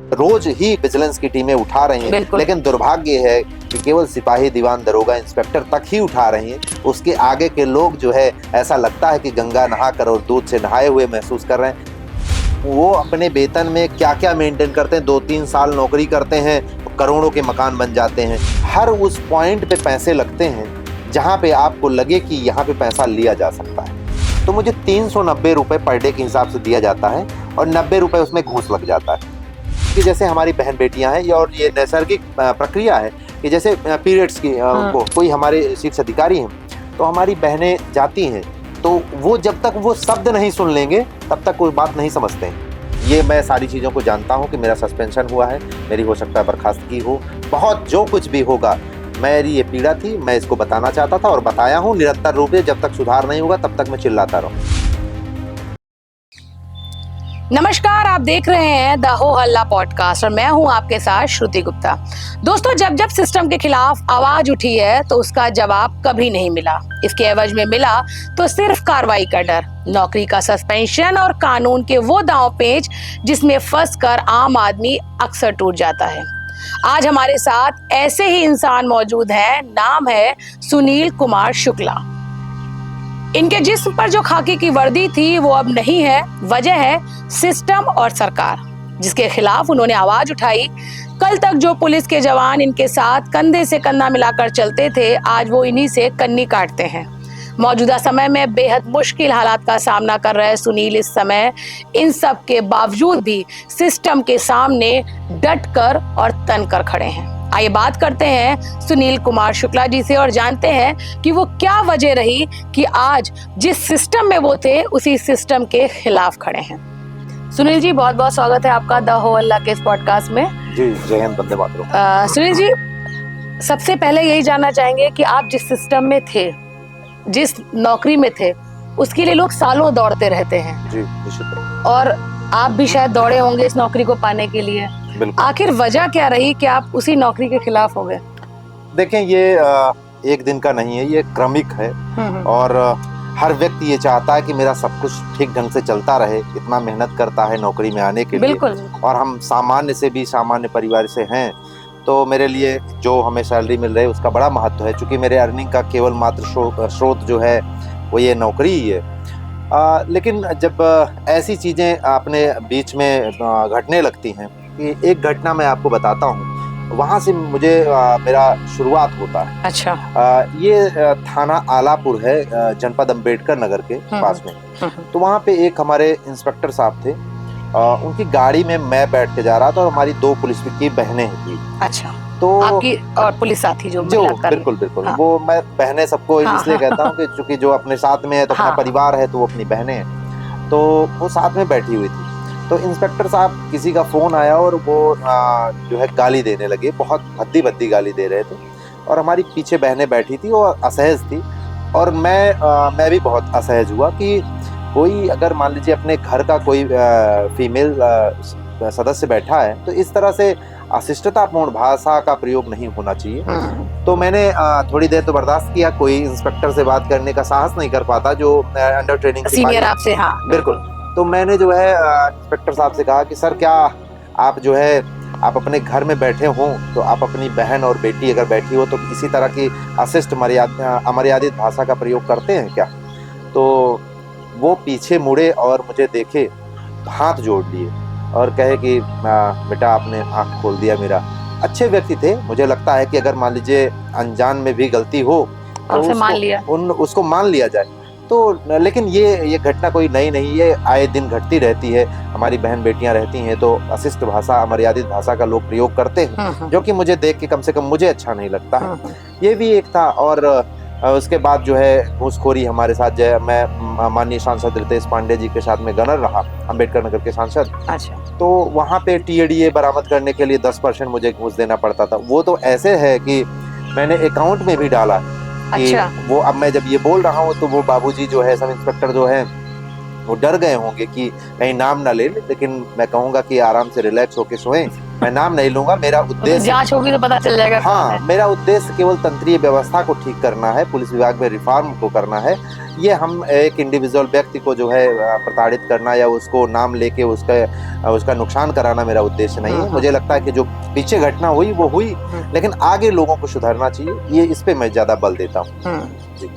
रोज ही vigilance की टीमें उठा रही हैं, लेकिन दुर्भाग्य है कि केवल सिपाही, दीवान, दरोगा, इंस्पेक्टर तक ही उठा रही हैं। उसके आगे के लोग जो है ऐसा लगता है कि गंगा नहाकर और दूध से नहाए हुए महसूस कर रहे हैं। वो अपने वेतन में क्या क्या मेंटेन करते हैं, 2-3 साल नौकरी करते हैं, करोड़ों के मकान बन जाते हैं। हर उस पॉइंट पे पैसे लगते हैं जहाँ पे आपको लगे कि यहाँ पे पैसा लिया जा सकता है। तो मुझे 390 रुपये पर डे के हिसाब से दिया जाता है और 90 रुपये उसमें घूस लग जाता है। कि जैसे हमारी बहन बेटियां हैं और ये नैसर्गिक प्रक्रिया है कि जैसे पीरियड्स की कोई हमारे शीर्ष अधिकारी हैं तो हमारी बहनें जाती हैं, तो वो जब तक वो शब्द नहीं सुन लेंगे तब तक कोई बात नहीं समझते हैं। ये मैं सारी चीज़ों को जानता हूँ कि मेरा सस्पेंशन हुआ है, मेरी हो सकता है बर्खास्तगी हो, बहुत जो कुछ भी होगा। मेरी ये पीड़ा थी, मैं इसको बताना चाहता था और बताया हूँ निरंतर रूप से। जब तक सुधार नहीं होगा तब तक मैं चिल्लाता रहूँ। नमस्कार, आप देख रहे हैं द हो हल्ला पॉडकास्ट और मैं हूं आपके साथ श्रुति गुप्ता। दोस्तों, जब जब सिस्टम के खिलाफ आवाज उठी है तो उसका जवाब कभी नहीं मिला। इसके एवज में मिला तो सिर्फ कार्रवाई का डर, नौकरी का सस्पेंशन और कानून के वो दांव पेच जिसमें फंसकर आम आदमी अक्सर टूट जाता है। आज हमारे साथ ऐसे ही इंसान मौजूद हैं। नाम है सुनील कुमार शुक्ला। इनके जिस्म पर जो खाकी की वर्दी थी वो अब नहीं है। वजह है सिस्टम और सरकार, जिसके खिलाफ उन्होंने आवाज उठाई। कल तक जो पुलिस के जवान इनके साथ कंधे से कंधा मिलाकर चलते थे, आज वो इन्हीं से कन्नी काटते हैं। मौजूदा समय में बेहद मुश्किल हालात का सामना कर रहे सुनील इस समय इन सब के बावजूद भी सिस्टम के सामने डट कर और तन कर खड़े हैं। आइए बात करते हैं सुनील कुमार शुक्ला जी से और जानते हैं कि वो क्या वजह रही कि आज जिस सिस्टम में वो थे उसी सिस्टम के खिलाफ खड़े हैं। सुनील जी, बहुत बहुत स्वागत है आपका द हो हल्ला के इस पॉडकास्ट में। जी, जय हिंद, वंदे मातरम। सुनील जी, सबसे पहले यही जानना चाहेंगे कि आप जिस सिस्टम में थे, जिस नौकरी में थे, उसके लिए लोग सालों दौड़ते रहते हैं। जी, निश्चित। और आप भी शायद दौड़े होंगे इस नौकरी को पाने के लिए। आखिर वजह क्या रही कि आप उसी नौकरी के खिलाफ हो गए? देखें, ये एक दिन का नहीं है, ये क्रमिक है और हर व्यक्ति ये चाहता है कि मेरा सब कुछ ठीक ढंग से चलता रहे। इतना मेहनत करता है नौकरी में आने के लिए और हम सामान्य से भी सामान्य परिवार से हैं, तो मेरे लिए जो हमें सैलरी मिल रही है उसका बड़ा महत्व है। चूँकि मेरे अर्निंग का केवल मात्र स्रोत जो है वो ये नौकरी ही है। लेकिन जब ऐसी चीज़ें अपने बीच में घटने लगती हैं, कि एक घटना मैं आपको बताता हूँ, वहाँ से मुझे मेरा शुरुआत होता है। अच्छा। ये थाना आलापुर है, जनपद अंबेडकर नगर के पास में। तो वहाँ पे एक हमारे इंस्पेक्टर साहब थे, उनकी गाड़ी में मैं बैठ के जा रहा था और हमारी 2 पुलिस की बहनें थी। अच्छा। तो आपकी और पुलिस साथी जो बिल्कुल। हाँ। वो मैं बहनें सबको इसलिए कहता हूँ कि चूंकि जो अपने साथ में है तो अपना परिवार है, तो वो अपनी बहनें हैं, तो वो साथ में बैठी हुई थी। तो इंस्पेक्टर साहब किसी का फोन आया और वो जो है गाली देने लगे, बहुत भद्दी गाली दे रहे थे और हमारी पीछे बहनें बैठी थी, वो असहज थी और मैं भी बहुत असहज हुआ कि कोई अगर मान लीजिए अपने घर का कोई फीमेल सदस्य बैठा है तो इस तरह से अशिष्टतापूर्ण भाषा का प्रयोग नहीं होना चाहिए। तो मैंने थोड़ी देर तो बर्दाश्त किया, कोई इंस्पेक्टर से बात करने का साहस नहीं कर पाता जो अंडर ट्रेनिंग सीनियर आपसे। हाँ, बिल्कुल। तो मैंने जो है इंस्पेक्टर साहब से कहा कि सर, क्या आप जो है आप अपने घर में बैठे हों तो आप अपनी बहन और बेटी अगर बैठी हो तो इसी तरह की अशिष्ट अमर्यादित भाषा का प्रयोग करते हैं क्या? तो वो पीछे मुड़े और मुझे देखे, तो हाथ जोड़ लिए और कहे कि बेटा आपने आँख खोल दिया मेरा। अच्छे व्यक्ति थे, मुझे लगता है कि अगर मान लीजिए अनजान में भी गलती हो तो उसको मान लिया जाए। तो लेकिन ये घटना कोई नई नहीं, ये आए दिन घटती रहती है। हमारी बहन बेटियां रहती हैं तो अशिष्ट भाषा, अमर्यादित भाषा का लोग प्रयोग करते हैं, जो कि मुझे देख के कम से कम मुझे अच्छा नहीं लगता है। ये भी एक था। और उसके बाद जो है घूसखोरी हमारे साथ जो है, मैं माननीय सांसद रितेश पांडे जी के साथ में गनर रहा, अंबेडकर नगर के सांसद। अच्छा। तो वहाँ पे TADA बरामद करने के लिए 10% मुझे घूस देना पड़ता था। वो तो ऐसे है कि मैंने अकाउंट में भी डाला। अच्छा। वो अब मैं जब ये बोल रहा हूँ तो वो बाबूजी जो है, सब इंस्पेक्टर जो है, वो डर गए होंगे कि कहीं नाम ना ले, लेकिन मैं कहूँगा कि आराम से रिलैक्स होके सोएं मैं नाम नहीं लूंगा, मेरा उद्देश्य जांच होगी तो पता चल जाएगा कौन हाँ, है। मेरा उद्देश्य केवल तंत्रीय व्यवस्था को ठीक करना है, पुलिस विभाग में रिफॉर्म को करना है। ये हम एक इंडिविजुअल व्यक्ति को जो है प्रताड़ित करना या उसको नाम लेके उसका नुकसान कराना मेरा उद्देश्य नहीं है। मुझे लगता है कि जो पीछे घटना हुई वो हुई, लेकिन आगे लोगों को सुधरना चाहिए, ये इस पे मैं ज्यादा बल देता हूँ जी।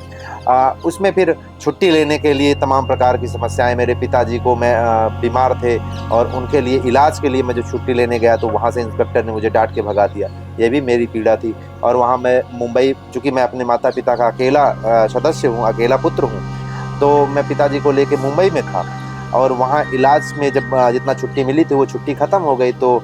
उसमें फिर छुट्टी लेने के लिए तमाम प्रकार की समस्याएं, मेरे पिताजी को मैं बीमार थे और उनके लिए इलाज के लिए मैं जो छुट्टी लेने गया तो वहाँ से इंस्पेक्टर ने मुझे डांट के भगा दिया, ये भी मेरी पीड़ा थी। और वहाँ मैं मुंबई, चूँकि मैं अपने माता पिता का अकेला सदस्य हूँ, अकेला पुत्र हूँ, तो मैं पिताजी को लेके मुंबई में था और वहाँ इलाज में जब जितना छुट्टी मिली थी वो छुट्टी ख़त्म हो गई, तो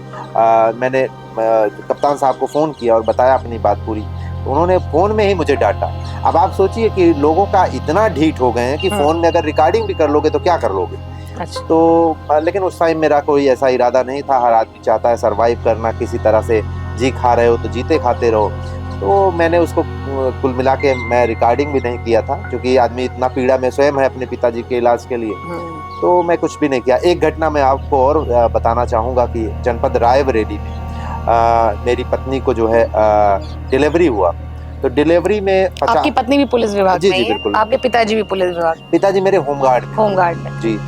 मैंने कप्तान साहब को फ़ोन किया और बताया अपनी बात पूरी, तो उन्होंने फ़ोन में ही मुझे डांटा। अब आप सोचिए कि लोगों का इतना ढीठ हो गए हैं कि फ़ोन में अगर रिकॉर्डिंग भी कर लोगे तो क्या कर लोगे। अच्छा। तो लेकिन उस टाइम मेरा कोई ऐसा इरादा नहीं था, हर आदमी चाहता है सरवाइव करना, किसी तरह से जी खा रहे हो तो जीते खाते रहो। तो मैंने उसको कुल मिला के मैं रिकॉर्डिंग भी नहीं किया था, क्योंकि आदमी इतना पीड़ा में स्वयं है अपने पिताजी के इलाज के लिए, तो मैं कुछ भी नहीं किया। एक घटना मैं आपको और बताना चाहूँगा कि जनपद रायबरेली में मेरी पत्नी को जो है डिलीवरी हुआ, तो डिलीवरी में आपकी पत्नी भी पुलिस विभाग जी, में जी, ही है? बिल्कुल। आपके पिताजी भी पुलिस विभाग? पिताजी मेरे होमगार्ड में जी।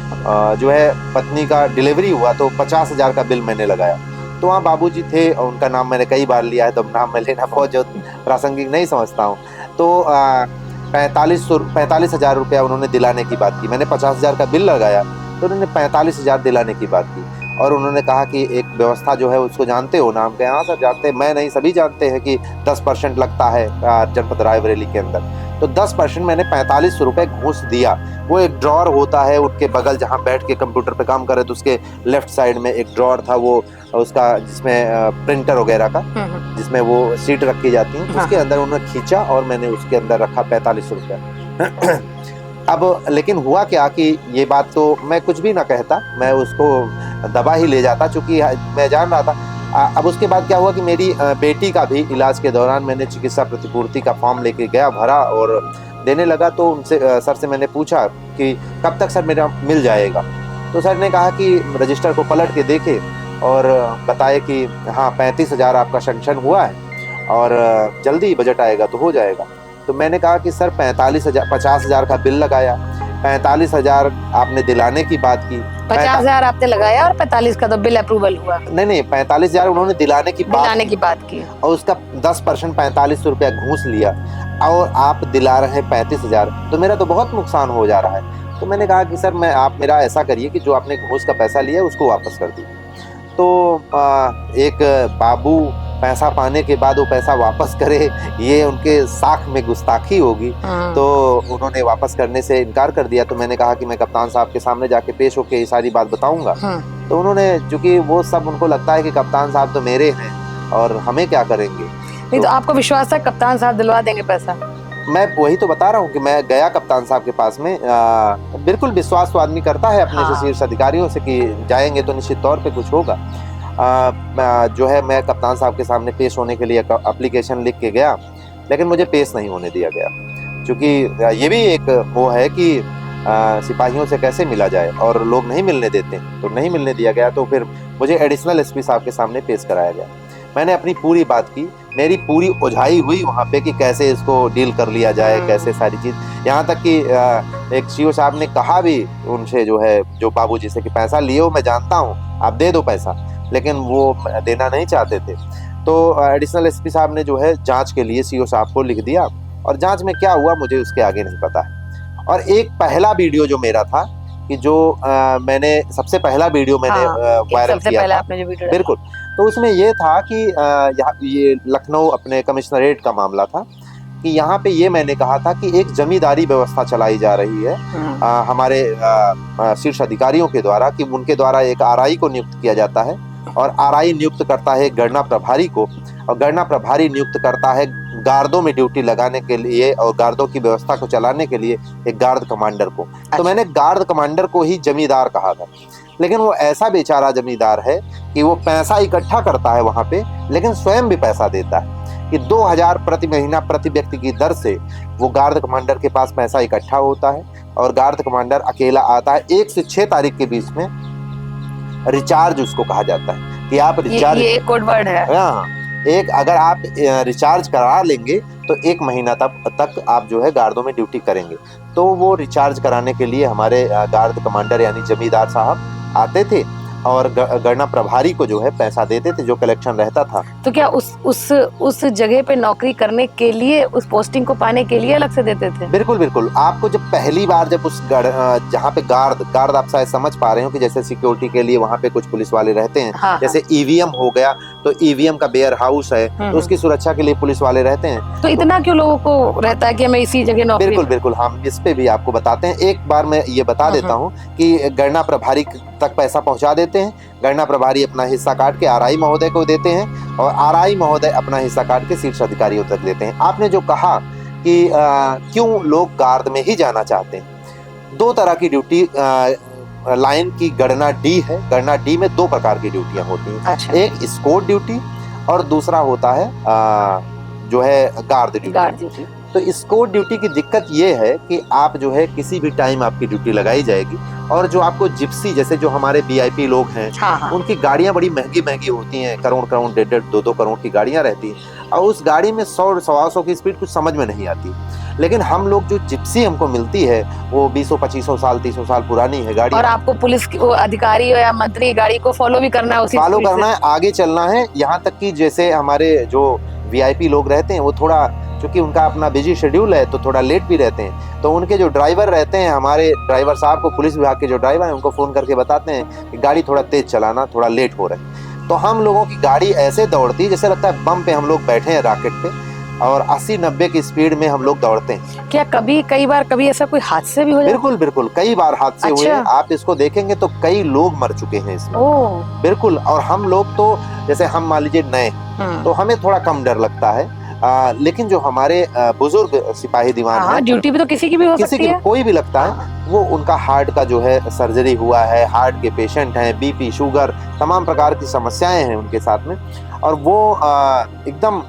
जो है पत्नी का डिलीवरी हुआ तो 50,000 का बिल मैंने लगाया। तो वहाँ बाबूजी थे और उनका नाम मैंने कई बार लिया है, तो नाम मैं लेना बहुत जो प्रासंगिक नहीं समझता हूँ। तो 45,000 रुपया उन्होंने दिलाने की बात की। मैंने 50,000 का बिल लगाया तो उन्होंने 45,000 दिलाने की बात की और उन्होंने कहा कि एक व्यवस्था जो है उसको जानते हो नाम के? हाँ सर जानते हैं। मैं नहीं, सभी जानते हैं कि 10% लगता है जनपद रायबरेली के अंदर। तो 10% मैंने 45 रुपए घूस दिया। वो एक ड्रॉर होता है उनके बगल, जहाँ बैठ के कंप्यूटर पे काम करे तो उसके लेफ्ट साइड में एक ड्रॉर था, वो उसका जिसमें प्रिंटर वगैरह का, जिसमें वो सीट रखी जाती है, उसके अंदर उन्होंने खींचा और मैंने उसके अंदर रखा 45 रुपया। अब लेकिन हुआ क्या कि ये बात तो मैं कुछ भी ना कहता, मैं उसको दबा ही ले जाता, चूंकि मैं जान रहा था। अब उसके बाद क्या हुआ कि मेरी बेटी का भी इलाज के दौरान मैंने चिकित्सा प्रतिपूर्ति का फॉर्म लेके गया, भरा और देने लगा। तो उनसे सर से मैंने पूछा कि कब तक सर मेरा मिल जाएगा? तो सर ने कहा कि रजिस्टर को पलट के देखे और बताए कि हाँ 35,000 आपका सैंक्शन हुआ है और जल्दी बजट आएगा तो हो जाएगा। तो मैंने कहा कि सर 50,000 का बिल लगाया, 45,000 आपने दिलाने की बात की। 50,000 आपने लगाया और 45 का तो बिल अप्रूवल हुआ? नहीं, 45,000 उन्होंने दिलाने की बात की और उसका 10% 45 रुपया घूस लिया और आप दिला रहे हैं 35,000, तो मेरा तो बहुत नुकसान हो जा रहा है। तो मैंने कहा कि सर आप मेरा ऐसा करिए कि जो आपने घूस का पैसा लिया उसको वापस कर दीजिए। तो एक बाबू पैसा पाने के बाद वो पैसा वापस करे, ये उनके साख में गुस्ताखी होगी। तो उन्होंने वापस करने से इनकार कर दिया। तो मैंने कहा कि मैं कप्तान साहब के सामने जाके पेश होके ये सारी बात बताऊंगा। तो उन्होंने, चूंकि वो सब उनको लगता है कि कप्तान साहब तो मेरे हैं और हमें क्या करेंगे। नहीं तो आपको विश्वास था कप्तान साहब दिलवा देंगे पैसा? मैं वही तो बता रहा हूँ कि मैं गया कप्तान साहब के पास में। बिल्कुल विश्वास तो आदमी करता है अपने शीर्ष अधिकारियों से कि जाएंगे तो निश्चित तौर पे कुछ होगा। जो है मैं कप्तान साहब के सामने पेश होने के लिए एप्लीकेशन लिख के गया, लेकिन मुझे पेश नहीं होने दिया गया, क्योंकि ये भी एक वो है कि सिपाहियों से कैसे मिला जाए और लोग नहीं मिलने देते, तो नहीं मिलने दिया गया। तो फिर मुझे एडिशनल एसपी साहब के सामने पेश कराया गया। मैंने अपनी पूरी बात की, मेरी पूरी उझाई हुई वहाँ पे कि कैसे इसको डील कर लिया जाए, कैसे सारी चीज़। यहाँ तक कि एक सीओ साहब ने कहा भी उनसे, जो है जो बाबूजी से, कि पैसा लिए हो मैं जानता हूँ, आप दे दो पैसा, लेकिन वो देना नहीं चाहते थे। तो एडिशनल एसपी साहब ने जो है जांच के लिए सीओ साहब को लिख दिया और जांच में क्या हुआ मुझे उसके आगे नहीं पता है। और एक पहला वीडियो जो मेरा था कि जो मैंने सबसे पहला वीडियो मैंने वायरल किया था, बिल्कुल, तो उसमें ये था कि ये लखनऊ अपने कमिश्नरेट का मामला था कि यहाँ पे ये मैंने कहा था कि एक जमींदारी व्यवस्था चलाई जा रही है हमारे शीर्ष अधिकारियों के द्वारा, कि उनके द्वारा एक आरआई को नियुक्त किया जाता है और आरआई नियुक्त करता है गणना प्रभारी को, और गणना प्रभारी नियुक्त करता है गार्डों में ड्यूटी लगाने के लिए और गार्डों की व्यवस्था को चलाने के लिए एक गार्ड कमांडर को। तो मैंने गार्ड कमांडर को ही जमींदार कहा था, लेकिन वो ऐसा बेचारा जमींदार है कि वो पैसा इकट्ठा करता है वहां पे, लेकिन स्वयं भी पैसा देता है कि 2,000 प्रति महीना प्रति व्यक्ति की दर से वो गार्ड कमांडर के पास पैसा इकट्ठा होता है और गार्ड कमांडर अकेला आता है 1 से 6 तारीख के बीच में, रिचार्ज उसको कहा जाता है। कि आप रिचार्ज, ये एक कोड वर्ड है। हाँ, एक अगर आप रिचार्ज करा लेंगे तो 1 महीना तक आप जो है गार्डों में ड्यूटी करेंगे। तो वो रिचार्ज कराने के लिए हमारे गार्ड कमांडर यानी जमींदार साहब आते थे और गणना प्रभारी को जो है पैसा देते थे, जो कलेक्शन रहता था। तो क्या उस जगह पे नौकरी करने के लिए, उस पोस्टिंग को पाने के लिए अलग से देते थे? बिल्कुल बिल्कुल। आपको जब पहली बार जब उस जहाँ पे गार्ड आप शायद समझ पा रहे हो कि जैसे सिक्योरिटी के लिए वहाँ पे कुछ पुलिस वाले रहते हैं। हाँ, जैसे ईवीएम हो गया, तो ईवीएम का वेयर हाउस है, तो उसकी सुरक्षा के लिए पुलिस वाले रहते हैं। तो इतना क्यों लोगों को रहता है कि हमें इसी जगह नौकरी? बिल्कुल बिल्कुल, हम इस पे भी आपको बताते हैं। एक बार मैं ये बता देता हूँ कि गणना प्रभारी तक पैसा पहुंचा देते हैं। गणना प्रभारी अपना हिस्सा काट के आरआई महोदय को देते हैं और आरआई महोदय अपना हिस्सा काट के शीर्ष अधिकारियों तक देते हैं। आपने जो कहा कि क्यों लोग गार्ड में ही जाना चाहते हैं, 2 तरह की ड्यूटी लाइन की गणना डी है। गणना डी में 2 प्रकार की ड्यूटियां होती हैं। अच्छा। एक स्कोर ड्यूटी और दूसरा होता है जो है गार्ड ड्यूटी। तो स्कोर ड्यूटी की दिक्कत ये है कि आप जो है किसी भी टाइम आपकी ड्यूटी लगाई जाएगी और जो आपको जिप्सी, जैसे जो हमारे वीआईपी लोग हैं, हाँ। उनकी गाड़ियां बड़ी महंगी महंगी होती हैं, करोड़ 1.5-2 करोड़ की गाड़ियां रहती हैं और उस गाड़ी में 100-125 की स्पीड कुछ समझ में नहीं आती। लेकिन हम लोग जो जिप्सी हमको मिलती है वो 20-25 साल 30 साल पुरानी है गाड़ी, और आपको पुलिस अधिकारी या मंत्री गाड़ी को फॉलो भी करना है, उसी फॉलो करना है, आगे चलना है। यहाँ तक कि जैसे हमारे जो वीआईपी लोग रहते हैं वो थोड़ा, क्योंकि उनका अपना बिजी शेड्यूल है, तो थोड़ा लेट भी रहते हैं। तो उनके जो ड्राइवर रहते हैं, हमारे ड्राइवर साहब को पुलिस विभाग के जो ड्राइवर हैं उनको फोन करके बताते हैं कि गाड़ी थोड़ा तेज चलाना, थोड़ा लेट हो रहा है। तो हम लोगों की गाड़ी ऐसे दौड़ती है जैसे लगता है बम पे हम लोग बैठे हैं, रॉकेट पे, और 80-90 की स्पीड में हम लोग दौड़ते हैं। क्या कई बार ऐसा कोई हादसे भी हो जाते? बिल्कुल बिल्कुल, कई बार हादसे हुए। आप इसको देखेंगे तो कई लोग मर चुके हैं इसमें। बिल्कुल। और हम लोग तो जैसे हम मान लीजिए नए, तो हमें थोड़ा कम डर लगता है। लेकिन जो हमारे बुजुर्ग सिपाही दीवान हैं, ड्यूटी भी तो किसी की भी हो सकती है, कोई भी लगता है, वो उनका हार्ट का जो है सर्जरी हुआ है, हार्ट के पेशेंट हैं, बीपी शुगर तमाम प्रकार की समस्याएं हैं उनके साथ में, और वो एकदम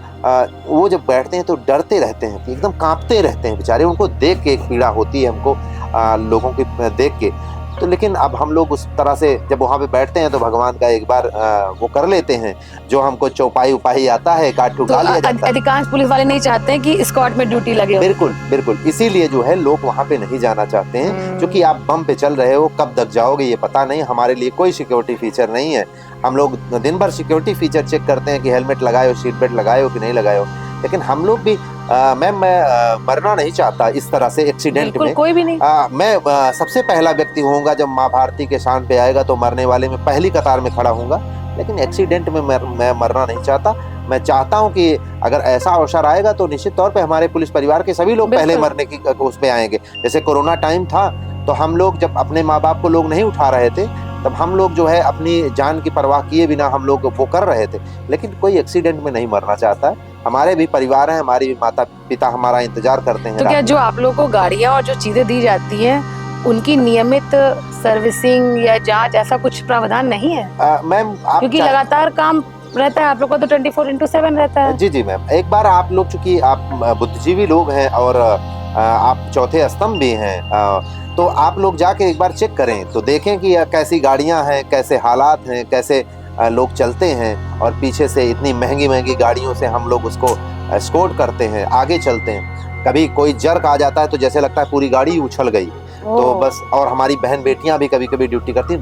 वो जब बैठते हैं तो डरते रहते हैं, एकदम कांपते रहते हैं बेचारे। उनको देख के एक पीड़ा होती है हमको, लोगों की देख के। तो लेकिन अब हम लोग उस तरह से जब वहाँ पे बैठते हैं तो भगवान का एक बार वो कर लेते हैं, जो हमको चौपाई उपाई आता है, काट ठुका लिया जाता है। अधिकांश पुलिस वाले नहीं चाहते हैं कि स्क्वाड में ड्यूटी लगे हो। बिल्कुल बिल्कुल, इसीलिए जो है लोग वहाँ पे नहीं जाना चाहते हैं, क्योंकि आप बम पे चल रहे हो, कब तक जाओगे ये पता नहीं। हमारे लिए कोई सिक्योरिटी फीचर नहीं है। हम लोग दिन भर सिक्योरिटी फीचर चेक करते हैं कि हेलमेट लगाए हो, सीट बेल्ट लगाए हो कि नहीं लगाए हो। लेकिन हम लोग भी मैं मरना नहीं चाहता इस तरह से एक्सीडेंट में। कोई भी नहीं। मैं सबसे पहला व्यक्ति होऊंगा जब माँ भारती के शान पे आएगा तो मरने वाले में पहली कतार में खड़ा होऊंगा। लेकिन एक्सीडेंट में मैं मरना नहीं चाहता। मैं चाहता हूं कि अगर ऐसा अवसर आएगा तो निश्चित तौर पे हमारे पुलिस परिवार के सभी लोग पहले मरने की उस पे आएंगे। जैसे कोरोना टाइम था तो हम लोग जब अपने माँ बाप को लोग नहीं उठा रहे थे, तब हम लोग जो है अपनी जान की परवाह किए बिना हम लोग वो कर रहे थे। लेकिन कोई एक्सीडेंट में नहीं मरना चाहता है। हमारे भी परिवार है, हमारी भी माता पिता हमारा इंतजार करते हैं। तो क्या जो आप लोगों को गाड़ियाँ और जो चीजें दी जाती हैं उनकी नियमित सर्विसिंग या जांच, ऐसा कुछ प्रावधान नहीं है? मैम, क्योंकि लगातार काम रहता है आप लोग को, तो 24/7 रहता है। जी मैम, एक बार आप लोग, चूंकि आप बुद्धिजीवी लोग हैं और आप चौथे स्तंभ भी हैं, तो आप लोग जाके एक बार चेक करें तो देखें कि कैसी गाड़ियां हैं, कैसे हालात हैं, कैसे लोग चलते हैं। और पीछे से इतनी महंगी महंगी गाड़ियों से हम लोग उसको एस्कॉर्ट करते हैं, आगे चलते हैं। कभी कोई जर्क आ जाता है तो जैसे लगता है पूरी गाड़ी उछल गई। तो बस, और हमारी बहन बेटियां भी कभी कभी ड्यूटी करती हैं,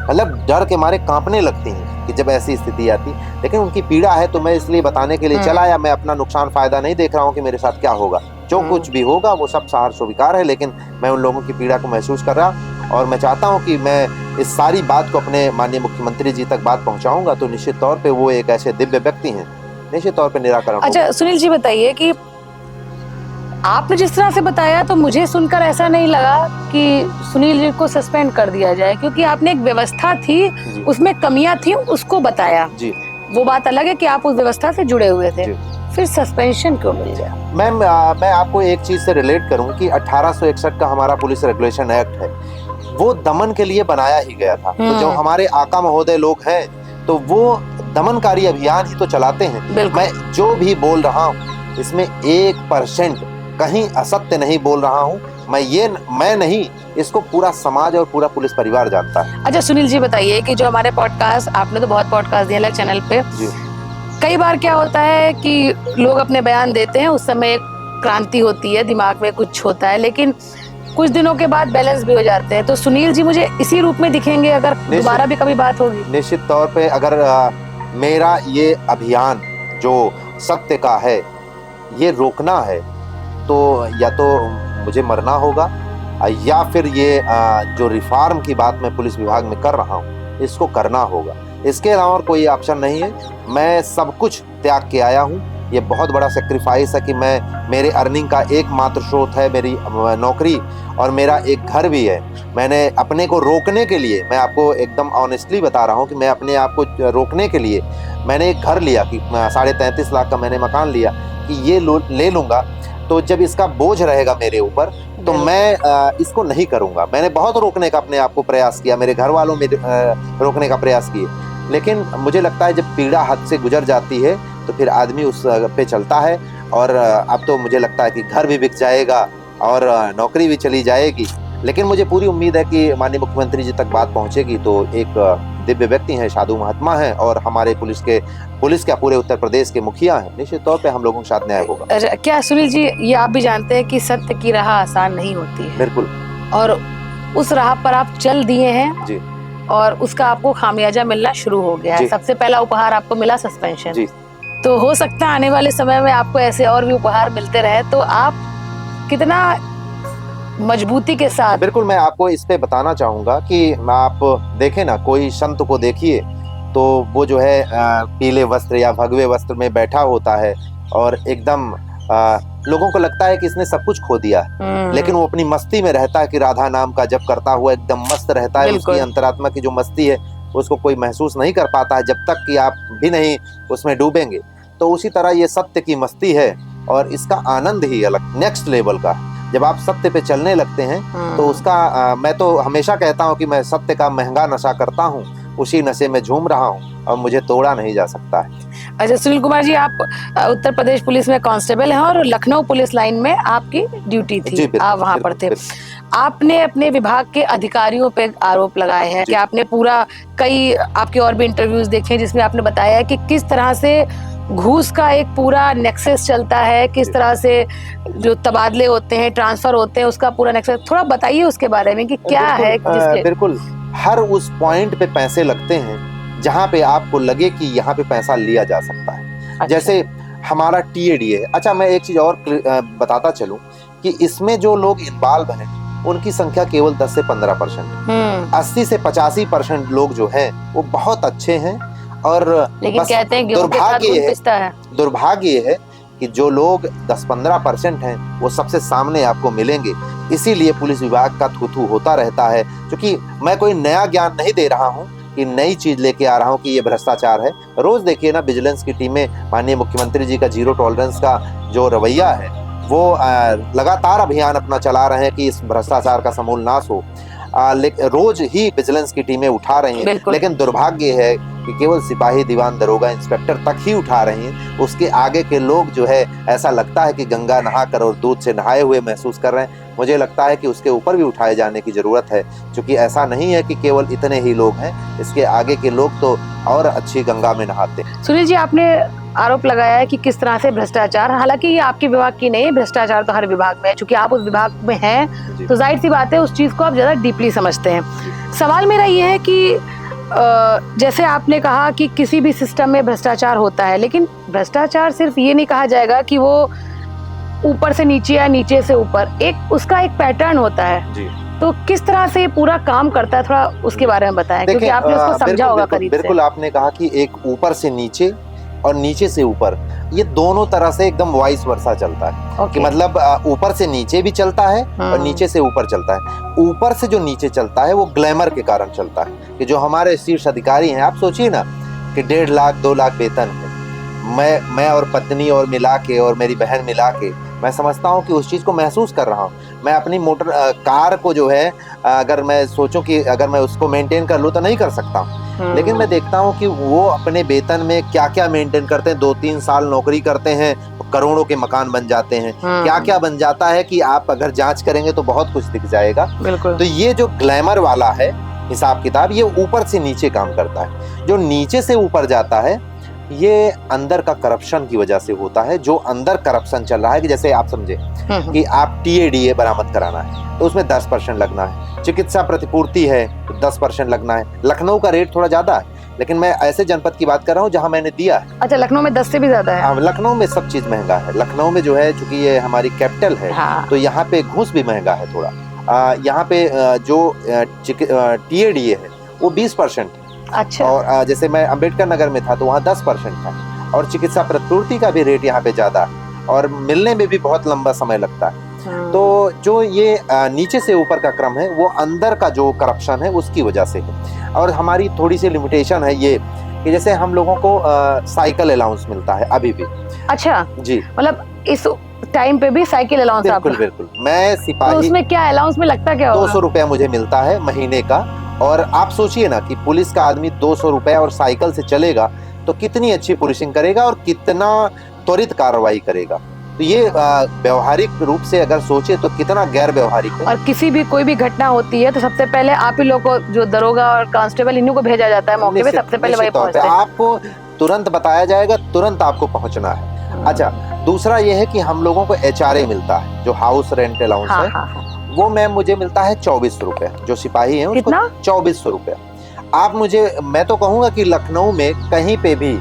मतलब डर के मारे कांपने लगती हैं कि जब ऐसी स्थिति आती। लेकिन उनकी पीड़ा है तो मैं इसलिए बताने के लिए चला आया। मैं अपना नुकसान फायदा नहीं देख रहा हूँ कि मेरे साथ क्या होगा। जो कुछ भी होगा वो सब सहार स्वीकार है, लेकिन मैं उन लोगों की पीड़ा को महसूस कर रहा और मैं चाहता हूं कि मैं इस सारी बात को अपने माननीय मुख्यमंत्री जी तक बात पहुंचाऊंगा तो निश्चित तौर पे वो एक ऐसे दिव्य व्यक्ति हैं, निश्चित तौर पे निराकरण। अच्छा सुनील जी, बताइए कि आपने जिस तरह से बताया तो मुझे सुनकर ऐसा नहीं लगा कि सुनील जी को सस्पेंड कर दिया जाए, क्योंकि आपने एक व्यवस्था थी, उसमें कमियां थी, उसको बताया जी। वो बात अलग है कि आप उस व्यवस्था से जुड़े हुए थे, फिर सस्पेंशन क्यों मिल गया? मैम, मैं आपको एक चीज से रिलेट करूं कि 1861 का हमारा पुलिस रेगुलेशन एक्ट है, वो दमन के लिए बनाया ही गया था। तो जो हमारे आका महोदय लोग हैं तो वो दमनकारी अभियान ही तो चलाते हैं। मैं जो भी बोल रहा हूँ इसमें 1% कहीं असत्य नहीं बोल रहा हूँ। मैं नहीं, इसको पूरा समाज और पूरा पुलिस परिवार जानता है। अच्छा सुनील जी बताइए कि जो हमारे पॉडकास्ट, आपने तो बहुत पॉडकास्ट दिए अलग चैनल पे जी। कई बार क्या होता है कि लोग अपने बयान देते हैं, उस समय एक क्रांति होती है, दिमाग में कुछ होता है, लेकिन कुछ दिनों के बाद बैलेंस भी हो जाते हैं। तो सुनील जी मुझे इसी रूप में दिखेंगे अगर दोबारा भी कभी बात होगी? निश्चित तौर पे अगर मेरा ये अभियान जो सत्य का है ये रोकना है तो या तो मुझे मरना होगा या फिर ये जो रिफॉर्म की बात मैं पुलिस विभाग में कर रहा हूँ इसको करना होगा। इसके अलावा और कोई ऑप्शन नहीं है। मैं सब कुछ त्याग के आया हूँ। ये बहुत बड़ा सेक्रीफाइस है कि मेरे अर्निंग का एकमात्र स्रोत है मेरी नौकरी और मेरा एक घर भी है। मैंने अपने को रोकने के लिए, मैं आपको एकदम ऑनेस्टली बता रहा हूँ कि मैं अपने आप को रोकने के लिए मैंने एक घर लिया कि 33.5 लाख का मैंने मकान लिया कि ये ले लूँगा तो जब इसका बोझ रहेगा मेरे ऊपर तो मैं इसको नहीं करूँगा। मैंने बहुत रोकने का अपने आप को प्रयास किया, मेरे घर वालों में रोकने का प्रयास किए, लेकिन मुझे लगता है जब पीड़ा हद से गुजर जाती है तो फिर आदमी उस पे चलता है। और अब तो मुझे लगता है कि घर भी बिक जाएगा और नौकरी भी चली जाएगी, लेकिन मुझे पूरी उम्मीद है कि माननीय मुख्यमंत्री जी तक बात पहुंचेगी तो एक दिव्य व्यक्ति हैं, साधु महात्मा हैं और हमारे पुलिस के पूरे उत्तर प्रदेश के मुखिया हैं। निश्चित तौर पे हम लोगों के साथ न्याय होगा। क्या सुनील जी ये आप भी जानते हैं कि सत्य की राह आसान नहीं होती है? बिल्कुल। और उस राह पर आप चल दिए हैं जी। और उसका आपको खामियाजा मिलना शुरू हो गया है। सबसे पहला उपहार आपको मिला सस्पेंशन जी। तो हो सकता है आने वाले समय में आपको ऐसे और भी उपहार मिलते रहे। तो आप कितना मजबूती के साथ। बिल्कुल, मैं आपको इस पे बताना चाहूंगा कि आप देखें ना, कोई संत को देखिए तो वो जो है पीले वस्त्र या भगवे वस्त्र में बैठा होता है और एकदम लोगों को लगता है कि इसने सब कुछ खो दिया, लेकिन वो अपनी मस्ती में रहता है कि राधा नाम का जप करता हुआ एकदम मस्त रहता है। उसकी अंतरात्मा की जो मस्ती है उसको कोई महसूस नहीं कर पाता है जब तक कि आप भी नहीं उसमें डूबेंगे। तो उसी तरह ये सत्य की मस्ती है और इसका आनंद ही अलग नेक्स्ट लेवल का। जब आप सत्य पे चलने लगते हैं तो उसका मैं तो हमेशा कहता हूँ कि मैं सत्य का महंगा नशा करता हूँ, उसी नशे में झूम रहा हूँ और मुझे तोड़ा नहीं जा सकता है। अच्छा सुनील कुमार जी, आप उत्तर प्रदेश पुलिस में कांस्टेबल हैं और लखनऊ पुलिस लाइन में आपकी ड्यूटी थी, आप वहां पर थे। आपने अपने विभाग के अधिकारियों पे आरोप लगाए हैं कि आपने पूरा कई आपके और भी इंटरव्यूज देखे हैं जिसमें आपने बताया है कि किस तरह से घूस का एक पूरा नेक्सस चलता है, किस तरह से जो तबादले होते हैं, ट्रांसफर होते हैं, उसका पूरा नेक्सस। थोड़ा बताइए उसके बारे में कि क्या है जिसके। बिल्कुल, हर उस पॉइंट पे पैसे लगते हैं जहाँ पे आपको लगे कि यहाँ पे पैसा लिया जा सकता है। अच्छा। जैसे हमारा TADA है। अच्छा, मैं एक चीज और बताता चलूं कि इसमें जो लोग इन्वॉल्व हैं उनकी संख्या केवल 10 से 15%। 80 से 85% लोग जो हैं वो बहुत अच्छे हैं और लेकिन कहते हैं दुर्भाग्य ये है कि जो लोग 10-15% हैं वो सबसे सामने आपको मिलेंगे। इसीलिए पुलिस विभाग का थू-थू होता रहता है, क्योंकि मैं कोई नया ज्ञान नहीं दे रहा हूँ कि नई चीज लेके आ रहा हूँ कि ये भ्रष्टाचार है। रोज देखिए ना, विजिलेंस की टीमें माननीय मुख्यमंत्री जी का जीरो टॉलरेंस का जो रवैया है वो लगातार अभियान अपना चला रहे हैं कि इस भ्रष्टाचार का समूल नाश हो। रोज ही विजिलेंस की टीमें उठा रही हैं, लेकिन दुर्भाग्य है कि केवल सिपाही, दीवान, दरोगा, इंस्पेक्टर तक ही उठा रही हैं। उसके आगे के लोग जो है ऐसा लगता है कि गंगा नहाकर और दूध से नहाए हुए महसूस कर रहे हैं। मुझे लगता है कि उसके ऊपर भी उठाए जाने की जरूरत है, क्योंकि ऐसा नहीं है कि केवल इतने ही लोग हैं, इसके आगे के लोग तो और अच्छी गंगा में नहाते हैं। सुनील जी, आपने आरोप लगाया है कि किस तरह से भ्रष्टाचार, हालांकि ये आपके विभाग की नहीं, भ्रष्टाचार तो हर विभाग में है। चूंकि आप उस विभाग में हैं तो जाहिर सी बात है उस चीज को आप ज्यादा डीपली समझते हैं। सवाल मेरा ये है कि जैसे आपने कहा कि किसी भी सिस्टम में भ्रष्टाचार होता है, लेकिन भ्रष्टाचार सिर्फ ये नहीं कहा जाएगा कि वो ऊपर से नीचे या नीचे से ऊपर, एक उसका एक पैटर्न होता है जी। तो किस तरह से पूरा काम करता है, थोड़ा उसके बारे में बताएं, क्योंकि आपने उसको समझा होगा करीब से। बिल्कुल, आपने कहा कि एक ऊपर से नीचे और नीचे से ऊपर, ये दोनों तरह से एकदम वाइस वर्सा चलता है कि मतलब ऊपर से नीचे भी चलता है और नीचे से ऊपर चलता है। ऊपर से जो नीचे चलता है वो ग्लैमर के कारण चलता है कि जो हमारे शीर्ष अधिकारी हैं, आप सोचिए ना कि 1.5 लाख 2 लाख वेतन है। मैं और पत्नी और मिला के और मेरी बहन मिला के मैं समझता हूँ कि उस चीज़ को महसूस कर रहा हूँ। मैं अपनी मोटर कार को जो है अगर मैं सोचूं कि अगर मैं उसको मेंटेन कर लूँ तो नहीं कर सकता हूँ, लेकिन मैं देखता हूँ कि वो अपने वेतन में क्या क्या मेंटेन करते हैं। 2-3 साल नौकरी करते हैं, करोड़ों के मकान बन जाते हैं, क्या क्या बन जाता है कि आप अगर जांच करेंगे तो बहुत कुछ दिख जाएगा। बिल्कुल। तो ये जो ग्लैमर वाला है हिसाब किताब, ये ऊपर से नीचे काम करता है। जो नीचे से ऊपर जाता है ये अंदर का करप्शन की वजह से होता है। जो अंदर करप्शन चल रहा है कि जैसे आप समझे कि आप TADA बरामद कराना है तो उसमें 10% लगना है, चिकित्सा प्रतिपूर्ति है तो 10% लगना है। लखनऊ का रेट थोड़ा ज्यादा है, लेकिन मैं ऐसे जनपद की बात कर रहा हूँ जहाँ मैंने दिया है। अच्छा, लखनऊ में 10 से भी ज्यादा है? हाँ, लखनऊ में सब चीज महंगा है। लखनऊ में जो है चूंकि ये हमारी कैपिटल है, हाँ। तो यहाँ पे घूस भी महंगा है थोड़ा। यहाँ पे जो TADA है वो 20% है। अच्छा। और जैसे मैं अंबेडकर नगर में था तो वहाँ 10% था। और चिकित्सा प्रतिपूर्ति का भी रेट यहाँ पे ज्यादा है और मिलने में भी बहुत लंबा समय लगता है। तो जो ये नीचे से ऊपर का क्रम है वो अंदर का जो करप्शन है उसकी वजह से है। और हमारी थोड़ी सी लिमिटेशन है ये कि जैसे हम लोगों को साइकिल अलाउंस मिलता है अभी भी। अच्छा जी, मतलब इस टाइम पे भी साइकिल अलाउंस? बिल्कुल बिल्कुल। मैं सिपाही, तो उसमें क्या अलाउंस में लगता क्या होगा? 200 रुपया मुझे मिलता है महीने का। और आप सोचिए ना कि पुलिस का आदमी 200 रुपया और साइकिल से चलेगा तो कितनी अच्छी पुलिसिंग करेगा और कितना त्वरित कार्रवाई करेगा। तो ये व्यवहारिक रूप से अगर सोचे तो कितना गैर व्यवहारिक है। और किसी भी कोई भी घटना होती है तो सबसे पहले आप ही लोग को, जो दरोगा और कांस्टेबल, इन्हीं को भेजा जाता है मौके पे, सबसे पहले वही पहुंचते हैं। आपको तुरंत बताया जाएगा, तुरंत आपको पहुंचना है। अच्छा, दूसरा ये है कि हम लोगों को HRA मिलता है, जो हाउस रेंट अलाउंस है। वो मैम मुझे मिलता है 2400 रुपए। जो सिपाही है उसको 2400 रुपए। आप मैं तो कहूंगा कि लखनऊ में कहीं पे भी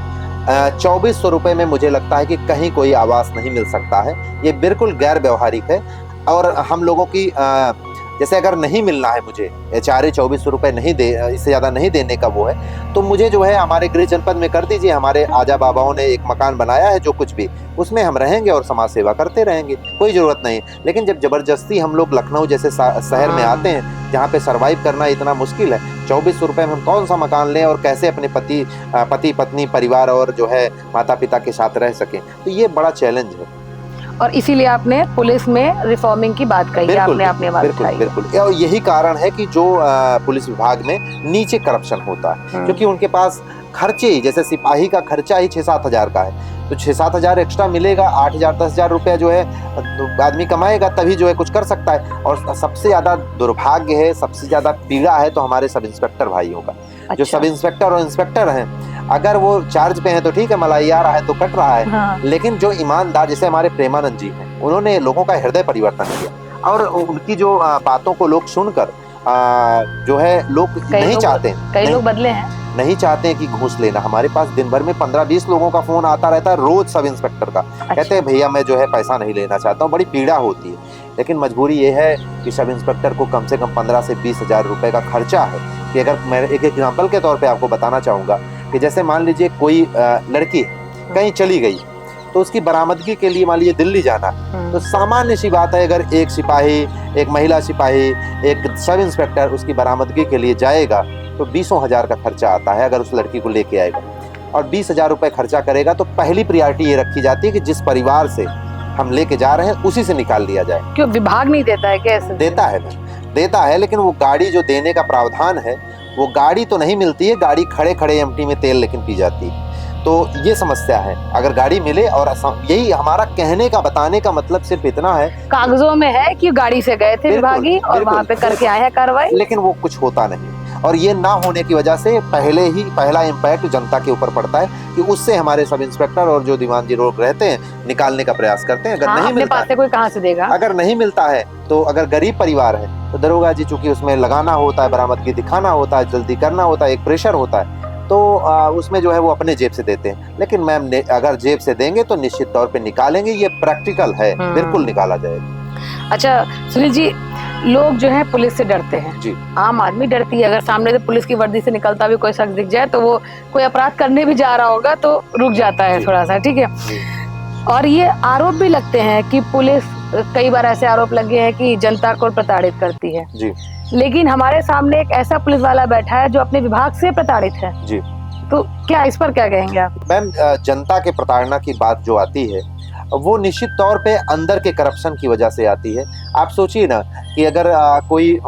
2400 रुपए में मुझे लगता है कि कहीं कोई आवास नहीं मिल सकता है। ये बिल्कुल गैर व्यवहारिक है। और हम लोगों की जैसे अगर नहीं मिलना है मुझे HRA 2400 रुपए नहीं दे, इससे ज्यादा नहीं देने का वो है, तो मुझे जो है हमारे गृह जनपद में कर दीजिए। हमारे आजा बाबाओं ने एक मकान बनाया है, जो कुछ भी उसमें हम रहेंगे और समाज सेवा करते रहेंगे, कोई जरूरत नहीं। लेकिन जब जबरदस्ती हम लोग लखनऊ जैसे शहर में आते हैं जहाँ पे सरवाइव करना इतना मुश्किल है, 2400 रुपए में हम कौन सा मकान लें और कैसे अपने पति पत्नी परिवार और जो है माता पिता के साथ रह सकें, तो ये बड़ा चैलेंज है। और इसीलिए आपने पुलिस में रिफॉर्मिंग की बात कही है, आपने अपने बात बिल्कुल बिल्कुल। और यही कारण है कि जो पुलिस विभाग में नीचे करप्शन होता है, क्योंकि उनके पास खर्चे ही, जैसे सिपाही का खर्चा ही 6-7 हजार का है, तो 6-7 हजार एक्स्ट्रा मिलेगा, 8,000-10,000 रुपया जो है आदमी कमाएगा तभी जो है कुछ कर सकता है। और सबसे ज्यादा दुर्भाग्य है, सबसे ज्यादा पीड़ा है तो हमारे सब इंस्पेक्टर भाइयों का। अच्छा। जो सब इंस्पेक्टर और इंस्पेक्टर हैं, अगर वो चार्ज पे हैं तो ठीक है, मलाई आ रहा है तो कट रहा है। हाँ। लेकिन जो ईमानदार, जैसे हमारे प्रेमानंद जी हैं, उन्होंने लोगों का हृदय परिवर्तन किया और उनकी जो बातों को लोग सुनकर जो है लोग नहीं चाहते हैं, कई लोग बदले हैं, नहीं चाहते हैं कि घूस लेना। हमारे पास दिन भर में 15-20 लोगों का फोन आता रहता है रोज सब इंस्पेक्टर का। अच्छा। कहते हैं भैया मैं जो है पैसा नहीं लेना चाहता हूँ, बड़ी पीड़ा होती है। लेकिन मजबूरी ये है कि सब इंस्पेक्टर को कम से कम 15 से 20 हजार रुपए का खर्चा है। कि अगर मैं एक एग्जाम्पल के तौर पे आपको बताना चाहूंगा कि जैसे मान लीजिए कोई लड़की कहीं चली गई तो उसकी बरामदगी के लिए मान लीजिए दिल्ली जाना, तो सामान्य सी बात है अगर एक सिपाही, एक महिला सिपाही, एक सब इंस्पेक्टर उसकी बरामदगी के लिए जाएगा तो 20 हजार का खर्चा आता है अगर उस लड़की को लेके आएगा। और 20 हजार रुपए खर्चा करेगा तो पहली प्रायोरिटी ये रखी जाती है कि जिस परिवार से हम लेके जा रहे हैं उसी से निकाल लिया जाए। क्यों विभाग नहीं देता है? कैसे देता है, लेकिन वो गाड़ी जो देने का प्रावधान है वो गाड़ी तो नहीं मिलती है, गाड़ी खड़े खड़े एमटी में तेल लेकिन पी जाती है। तो ये समस्या है। अगर गाड़ी मिले, और यही हमारा कहने का, बताने का मतलब सिर्फ इतना है, कागजों में है कि गाड़ी से गए थे विभागी और वहाँ पे करके आए हैं कार्रवाई, लेकिन वो कुछ होता नहीं। और ये ना होने की वजह से पहला इम्पैक्ट जनता के ऊपर पड़ता है कि उससे हमारे सब इंस्पेक्टर और जो दीवान जी लोग रहते हैं निकालने का प्रयास करते हैं। अगर नहीं मिलता है, कोई कहाँ से देगा? अगर नहीं मिलता है तो अगर गरीब परिवार है तो दरोगा जी चूंकि उसमें लगाना होता है, बरामदगी दिखाना होता है, जल्दी करना होता है, एक प्रेशर होता है, तो उसमें जो है वो अपने जेब से देते हैं। लेकिन मैम अगर जेब से देंगे तो निश्चित तौर पे निकालेंगे, ये प्रैक्टिकल है, बिल्कुल निकाला जाएगा। अच्छा सुनील जी, लोग जो है पुलिस से डरते हैं जी, आम आदमी डरती है। अगर सामने से पुलिस की वर्दी से निकलता भी कोई शख्स दिख जाए तो वो कोई अपराध करने भी जा रहा होगा तो रुक जाता है थोड़ा सा, ठीक है। और ये आरोप भी लगते हैं कि पुलिस, कई बार ऐसे आरोप लगे हैं कि जनता को प्रताड़ित करती है जी। लेकिन हमारे सामने एक ऐसा पुलिस वाला बैठा है जो अपने विभाग से प्रताड़ित है जी। तो क्या इस पर क्या कहेंगे आप? मैम, जनता के प्रताड़ना की बात जो आती है वो निश्चित तौर पे अंदर के करप्शन की वजह से आती है। आप सोचिए ना कि अगर कोई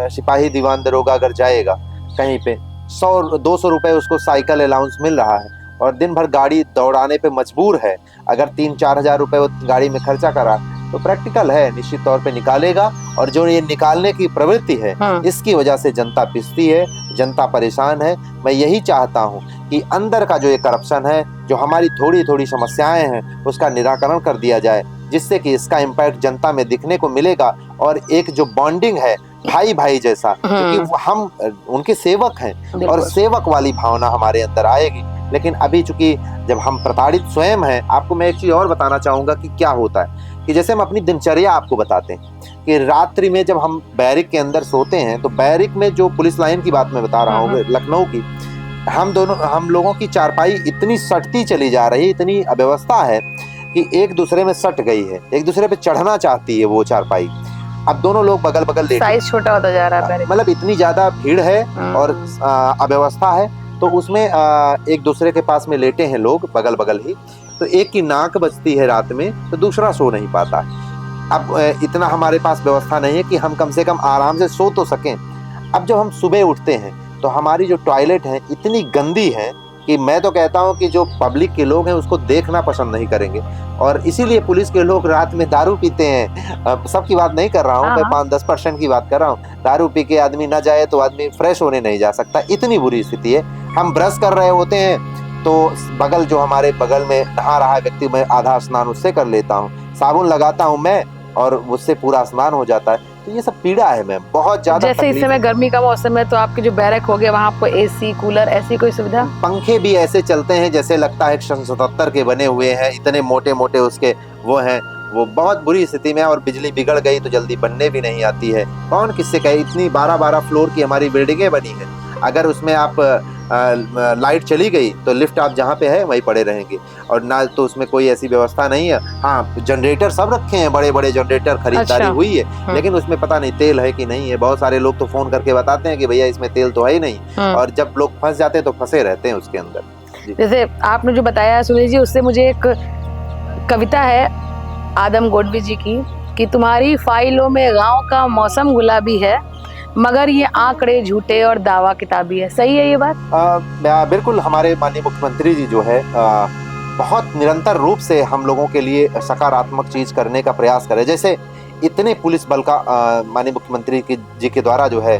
सिपाही, दीवान, दरोगा अगर जाएगा कहीं पे, 100-200 रुपए उसको साइकिल अलाउंस मिल रहा है, और दिन भर गाड़ी दौड़ाने पे मजबूर है, अगर 3-4 हज़ार रुपए वो गाड़ी में खर्चा करा तो प्रैक्टिकल है, निश्चित तौर पे निकालेगा। और जो ये निकालने की प्रवृत्ति है, इसकी वजह से जनता पिसती है, जनता परेशान है। मैं यही चाहता हूँ कि अंदर का जो ये करप्शन है, जो हमारी थोड़ी थोड़ी समस्याएं हैं, उसका निराकरण कर दिया जाए, जिससे कि इसका इम्पैक्ट जनता में दिखने को मिलेगा। और एक जो बॉन्डिंग है भाई भाई जैसा, क्योंकि हम उनके सेवक हैं और सेवक वाली भावना हमारे अंदर आएगी। लेकिन अभी चूंकि जब हम प्रताड़ित स्वयं हैं, आपको मैं एक चीज और बताना चाहूंगा कि क्या होता है कि जैसे हम अपनी दिनचर्या आपको बताते हैं कि रात्रि में जब हम बैरिक के अंदर सोते हैं, तो बैरिक में जो पुलिस लाइन की बात मैं बता रहा हूँ लखनऊ की, हम लोगों की चारपाई इतनी सटती चली जा रही, इतनी अव्यवस्था है कि एक दूसरे में सट गई है, एक दूसरे पे चढ़ना चाहती है वो चारपाई। अब दोनों लोग बगल बगल लेटे, साइज छोटा होता जा रहा है, मतलब इतनी ज्यादा भीड़ है और अव्यवस्था है, तो उसमें एक दूसरे के पास में लेटे हैं लोग बगल बगल ही, तो एक की नाक बजती है रात में तो दूसरा सो नहीं पाता। अब इतना हमारे पास व्यवस्था नहीं है कि हम कम से कम आराम से सो तो सकें। अब जब हम सुबह उठते हैं तो हमारी जो टॉयलेट है इतनी गंदी है कि मैं तो कहता हूं कि जो पब्लिक के लोग हैं उसको देखना पसंद नहीं करेंगे। और इसीलिए पुलिस के लोग रात में दारू पीते हैं। सबकी बात नहीं कर रहा हूं, मैं 5-10% की बात कर रहा हूं। दारू पी के आदमी ना जाए तो आदमी फ्रेश होने नहीं जा सकता, इतनी बुरी स्थिति है। हम ब्रश कर रहे होते हैं तो बगल जो हमारे बगल में नहा रहा है व्यक्ति, मैं आधा स्नान उससे कर लेता हूँ, साबुन लगाता हूँ मैं और उससे पूरा स्नान हो जाता है। तो ये सब पीड़ा है मैम, बहुत ज्यादा। जैसे इस समय गर्मी का मौसम है तो आपके जो बैरक हो गए वहाँ आपको एसी कूलर ऐसी कोई सुविधा? पंखे भी ऐसे चलते हैं जैसे लगता है 77 के बने हुए हैं, इतने मोटे मोटे उसके वो हैं, वो बहुत बुरी स्थिति में है। और बिजली बिगड़ गई तो जल्दी बनने भी नहीं आती है। कौन किससे कहे, इतनी 12-12 फ्लोर की हमारी बिल्डिंगें बनी है, अगर उसमें आप लाइट चली गई तो लिफ्ट आप जहाँ पे है वहीं पड़े रहेंगे, और ना तो उसमें कोई ऐसी व्यवस्था नहीं है। हाँ, जनरेटर सब रखे हैं, बड़े बड़े जनरेटर खरीदारी हुई है, लेकिन उसमें पता नहीं तेल है कि नहीं है। बहुत सारे लोग तो फोन करके बताते हैं कि भैया इसमें तेल तो है ही नहीं, और जब लोग फंस जाते हैं तो फंसे रहते हैं उसके अंदर। जैसे आपने जो बताया सुनील जी, उससे मुझे एक कविता है आदम गोडवी जी की कि तुम्हारी फाइलों में गाँव का मौसम गुलाबी है, मगर ये आंकड़े झूठे और दावा किताबी है। सही है ये बात? बिल्कुल। हमारे माननीय मुख्यमंत्री जी जो है बहुत निरंतर रूप से हम लोगों के लिए सकारात्मक चीज करने का प्रयास करे। जैसे इतने पुलिस बल का माननीय मुख्यमंत्री जी के द्वारा जो है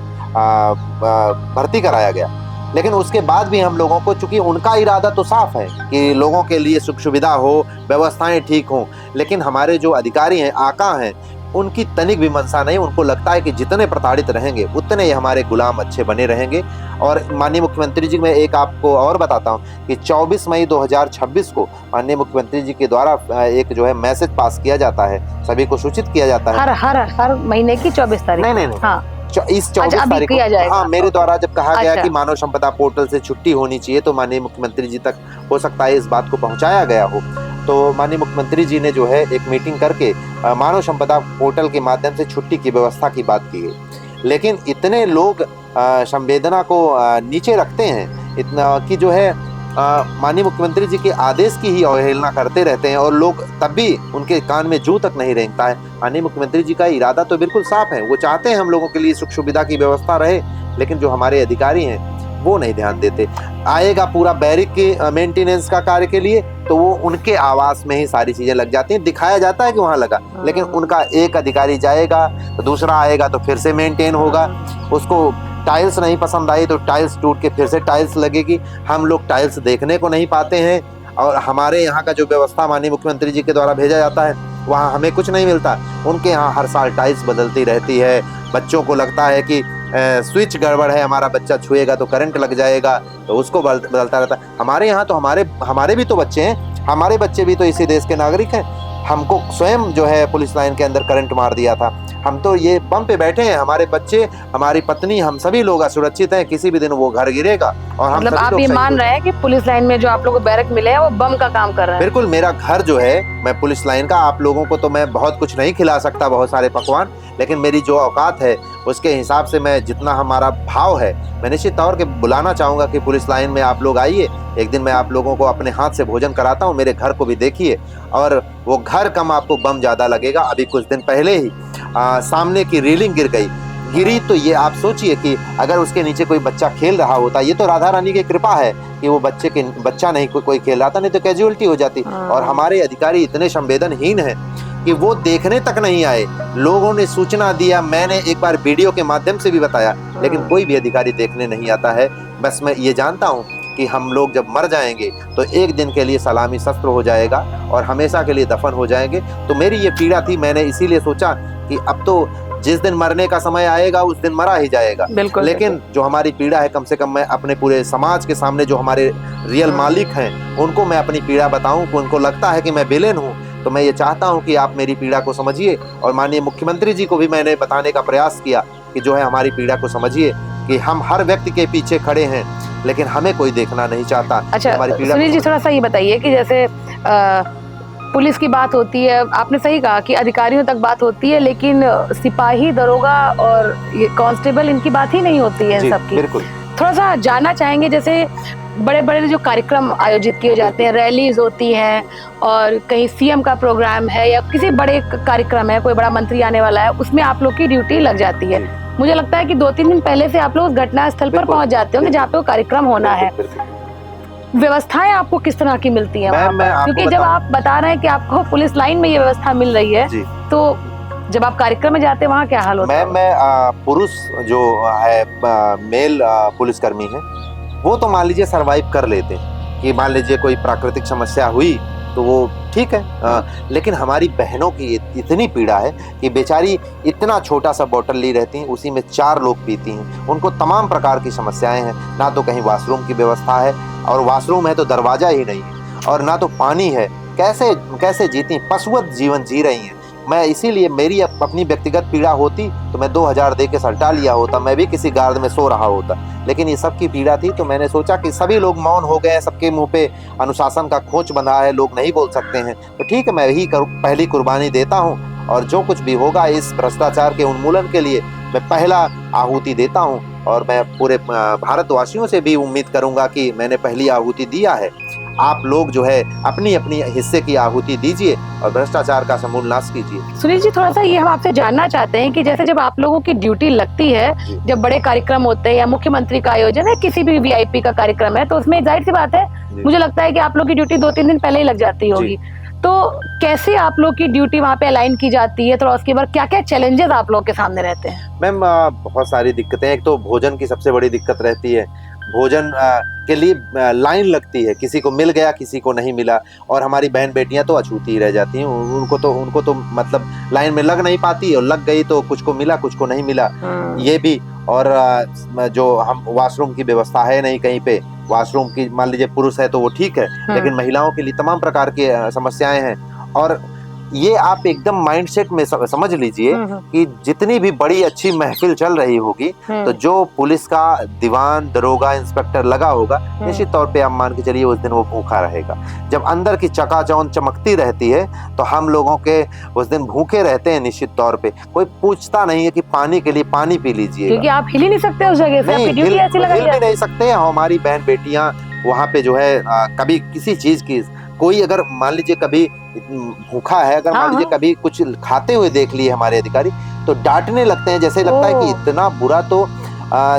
भर्ती कराया गया, लेकिन उसके बाद भी हम लोगों को, चूंकि उनका इरादा तो साफ है कि लोगों के लिए सुख सुविधा हो, व्यवस्थाएं ठीक हो, लेकिन हमारे जो अधिकारी हैं, आका हैं, उनकी तनिक भी मंशा नहीं। उनको लगता है कि जितने प्रताड़ित रहेंगे उतने ही हमारे गुलाम अच्छे बने रहेंगे। और माननीय मुख्यमंत्री जी, मैं एक आपको और बताता हूं कि 24 मई 2026 को माननीय मुख्यमंत्री जी के द्वारा एक जो है मैसेज पास किया जाता है, सभी को सूचित किया जाता है। हर महीने की 24 तारीख? नहीं। हाँ। इस 24 तारीख को, हाँ, मेरे द्वारा जब कहा गया कि मानव संपदा पोर्टल से छुट्टी होनी चाहिए, तो माननीय मुख्यमंत्री जी तक हो सकता है इस बात को पहुंचाया गया हो। तो माननीय मुख्यमंत्री जी ने जो है एक मीटिंग करके मानव संपदा पोर्टल के माध्यम से छुट्टी की व्यवस्था की बात की गई। लेकिन इतने लोग संवेदना को नीचे रखते हैं इतना कि जो है माननीय मुख्यमंत्री जी के आदेश की ही अवहेलना करते रहते हैं, और लोग तब भी उनके कान में जू तक नहीं रेंगता है। माननीय मुख्यमंत्री जी का इरादा तो बिल्कुल साफ है, वो चाहते हैं हम लोगों के लिए सुख सुविधा की व्यवस्था रहे, लेकिन जो हमारे अधिकारी हैं वो नहीं ध्यान देते। आएगा पूरा बैरिक के मेंटेनेंस का कार्य के लिए तो वो उनके आवास में ही सारी चीजें लग जाती हैं, दिखाया जाता है कि वहां लगा, लेकिन उनका एक अधिकारी जाएगा तो दूसरा आएगा तो फिर से मेंटेन होगा। उसको टाइल्स नहीं पसंद आई तो टाइल्स टूट के फिर से टाइल्स लगेगी। हम लोग टाइल्स देखने को नहीं पाते हैं, और हमारे यहाँ का जो व्यवस्था माननीय मुख्यमंत्री जी के द्वारा भेजा जाता है वहाँ हमें कुछ नहीं मिलता। उनके यहाँ हर साल टाइल्स बदलती रहती है। बच्चों को लगता है कि स्विच गड़बड़ है, हमारा बच्चा छुएगा तो करंट लग जाएगा, तो उसको बदलता रहता है। हमारे यहाँ तो हमारे भी तो बच्चे हैं, हमारे बच्चे भी तो इसी देश के नागरिक हैं। हमको स्वयं जो है पुलिस लाइन के अंदर करंट मार दिया था, हम तो ये बम पे बैठे हैं, हमारे बच्चे, हमारी पत्नी, हम सभी लोग असुरक्षित हैं। किसी भी दिन वो घर गिरेगा और हम मतलब आप ये मान रहे हैं कि पुलिस लाइन में जो आप लोगों को बैरक मिले हैं वो बम का काम कर रहा है? बिल्कुल। मेरा घर जो है, मैं पुलिस लाइन का, आप लोगों को तो मैं बहुत कुछ नहीं खिला सकता, बहुत सारे पकवान, लेकिन मेरी जो औकात है उसके हिसाब से मैं, जितना हमारा भाव है, मैं निश्चित तौर के बुलाना चाहूंगा कि पुलिस लाइन में आप लोग आइए। एक दिन मैं आप लोगों को अपने हाथ से भोजन कराता हूँ, मेरे घर को भी देखिए, और वो घर कम आपको बम ज्यादा लगेगा। अभी कुछ दिन पहले ही सामने की रेलिंग गिर गई, गिरी तो ये आप सोचिए कि अगर उसके नीचे कोई बच्चा खेल रहा होता, ये तो राधा रानी की कृपा है कि वो बच्चा नहीं कोई खेल रहा था, नहीं तो कैजुअलिटी हो जाती। और हमारे अधिकारी इतने संवेदनहीन हैं कि वो देखने तक नहीं आए। लोगों ने सूचना दिया, मैंने एक बार वीडियो के माध्यम से भी बताया, लेकिन कोई भी अधिकारी देखने नहीं आता है। बस मैं ये जानता हूँ कि हम लोग जब मर जाएंगे तो एक दिन के लिए सलामी शस्त्र हो जाएगा और हमेशा के लिए दफन हो जाएंगे। तो मेरी ये पीड़ा थी, मैंने इसीलिए सोचा कि अब तो जिस दिन मरने का समय आएगा उस दिन मरा ही जाएगा। लेकिन जो हमारी पीड़ा है, कम से कम मैं अपने पूरे समाज के सामने जो हमारे रियल मालिक हैं उनको मैं अपनी पीड़ा बताऊं। उनको लगता है कि मैं विलेन हूं, तो मैं ये चाहता हूं कि आप मेरी पीड़ा को समझिए। और माननीय मुख्यमंत्री जी को भी मैंने बताने का प्रयास किया कि जो है हमारी पीड़ा को समझिए, कि हम हर व्यक्ति के पीछे खड़े हैं, लेकिन हमें कोई देखना नहीं चाहता। अच्छा सुनील जी, थोड़ा सा ये बताइए कि जैसे पुलिस की बात होती है, आपने सही कहा कि अधिकारियों तक बात होती है, लेकिन सिपाही, दरोगा और ये कांस्टेबल, इनकी बात ही नहीं होती है इन सबकी। बिल्कुल। थोड़ा सा जानना चाहेंगे, जैसे बड़े बड़े जो कार्यक्रम आयोजित किए जाते हैं, रैलीज होती हैं और कहीं सीएम का प्रोग्राम है या किसी बड़े कार्यक्रम है, कोई बड़ा मंत्री आने वाला है, उसमें आप लोग की ड्यूटी लग जाती है। मुझे लगता है कि 2-3 दिन पहले से आप लोग उस घटना स्थल पर पहुंच जाते होंगे जहाँ पे वो कार्यक्रम होना है। व्यवस्थाएं आपको किस तरह की मिलती हैं वहाँ पर? क्योंकि जब आप बता रहे हैं कि आपको पुलिस लाइन में ये व्यवस्था मिल रही है, तो जब आप कार्यक्रम में जाते हैं वहाँ क्या हाल होता है? मैं पुरुष जो है मेल पुलिसकर्मी है, वो तो मान लीजिए सरवाइव कर लेते हैं कि मान लीजिए कोई प्राकृतिक समस्या हुई तो वो ठीक है। लेकिन हमारी बहनों की इतनी पीड़ा है कि बेचारी इतना छोटा सा बोतल ली रहती हैं, उसी में 4 लोग पीती हैं। उनको तमाम प्रकार की समस्याएं हैं, ना तो कहीं वॉशरूम की व्यवस्था है, और वॉशरूम है तो दरवाजा ही नहीं है, और ना तो पानी है। कैसे कैसे जीती, पशुवत जीवन जी रही हैं। मैं इसीलिए, मेरी अपनी व्यक्तिगत पीड़ा होती तो मैं 2000 दे के सल्टा लिया होता, मैं भी किसी गार्ड में सो रहा होता। लेकिन ये सबकी पीड़ा थी, तो मैंने सोचा कि सभी लोग मौन हो गए हैं, सबके मुंह पे अनुशासन का खोंच बंधा है, लोग नहीं बोल सकते हैं, तो ठीक है, मैं ही पहली कुर्बानी देता हूँ। और जो कुछ भी होगा इस भ्रष्टाचार के उन्मूलन के लिए मैं पहला आहुति देता हूँ। और मैं पूरे भारतवासियों से भी उम्मीद करूंगा कि मैंने पहली आहुति दिया है। आप लोग जो है अपनी अपनी हिस्से की आहुति दीजिए और भ्रष्टाचार का समूल नाश कीजिए। सुनील जी, थोड़ा सा ये हम आपसे जानना चाहते हैं कि जैसे जब आप लोगों की ड्यूटी लगती है, जब बड़े कार्यक्रम होते हैं या मुख्यमंत्री का आयोजन है, किसी भी वीआईपी का कार्यक्रम है, तो उसमें जाहिर सी बात है, मुझे लगता है कि आप लोग की ड्यूटी 2-3 दिन पहले ही लग जाती होगी। तो कैसे आप लोग की ड्यूटी वहाँ पे अलाइन की जाती है? थोड़ा उसके बाद क्या क्या चैलेंजेस आप लोग के सामने रहते हैं? मैम बहुत सारी दिक्कतें। एक तो भोजन की सबसे बड़ी दिक्कत रहती है। भोजन के लिए लाइन लगती है, किसी को मिल गया किसी को नहीं मिला, और हमारी बहन बेटियां तो अछूती ही रह जाती हैं। उनको तो मतलब लाइन में लग नहीं पाती, और लग गई तो कुछ को मिला कुछ को नहीं मिला, ये भी। और जो हम वॉशरूम की व्यवस्था है नहीं कहीं पे, वॉशरूम की मान लीजिए पुरुष है तो वो ठीक है, लेकिन महिलाओं के लिए तमाम प्रकार की समस्याएं हैं। और ये आप एकदम माइंडसेट में समझ लीजिए कि जितनी भी बड़ी अच्छी महफिल चल रही होगी, तो जो पुलिस का दीवान, दरोगा, इंस्पेक्टर लगा होगा, निश्चित तौर पे आप मान के चलिए उस दिन वो भूखा रहेगा। जब अंदर की चकाचौंध चमकती रहती है तो हम लोगों के उस दिन भूखे रहते हैं निश्चित तौर पे। कोई पूछता नहीं है कि पानी के लिए पानी पी लीजिए, क्योंकि आप हिल ही नहीं सकते उस जगह से, आपकी ड्यूटी ऐसी लगाई है। हिल भी नहीं सकते। हमारी बहन बेटियां वहाँ पे जो है कभी किसी चीज की, कोई अगर मान लीजिए कभी भूखा है, अगर मान लीजिए कभी कुछ खाते हुए देख लिए हमारे अधिकारी, तो डांटने लगते हैं। जैसे लगता है कि इतना बुरा तो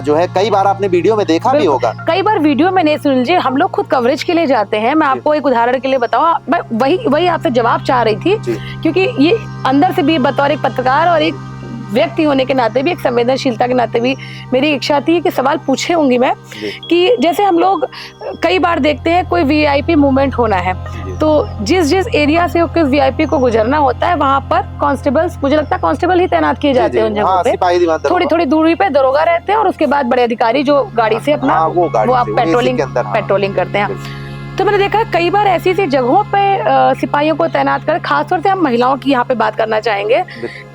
जो है, कई बार आपने वीडियो में देखा भी होगा। कई बार वीडियो में नहीं सुन जी, हम लोग खुद कवरेज के लिए जाते हैं। मैं आपको एक उदाहरण के लिए बताऊं, मैं वही आपसे जवाब चाह रही थी, क्योंकि ये अंदर से भी बतौर एक पत्रकार और एक व्यक्ति होने के नाते भी, एक संवेदनशीलता के नाते भी मेरी इच्छा थी कि सवाल पूछे होंगी मैं, कि जैसे हम लोग कई बार देखते हैं कोई वीआईपी मूवमेंट होना है, तो जिस एरिया से किस वीआईपी को गुजरना होता है वहाँ पर कांस्टेबल्स, मुझे लगता है कांस्टेबल ही तैनात किए जाते हैं उन जगहों पे। थोड़ी दूरी पे दरोगा रहते हैं, और उसके बाद बड़े अधिकारी जो गाड़ी से अपना वो आप पेट्रोलिंग करते हैं। तो मैंने देखा कई बार ऐसी जगहों पे सिपाहियों को तैनात कर, खासतौर से हम महिलाओं की यहाँ पे बात करना चाहेंगे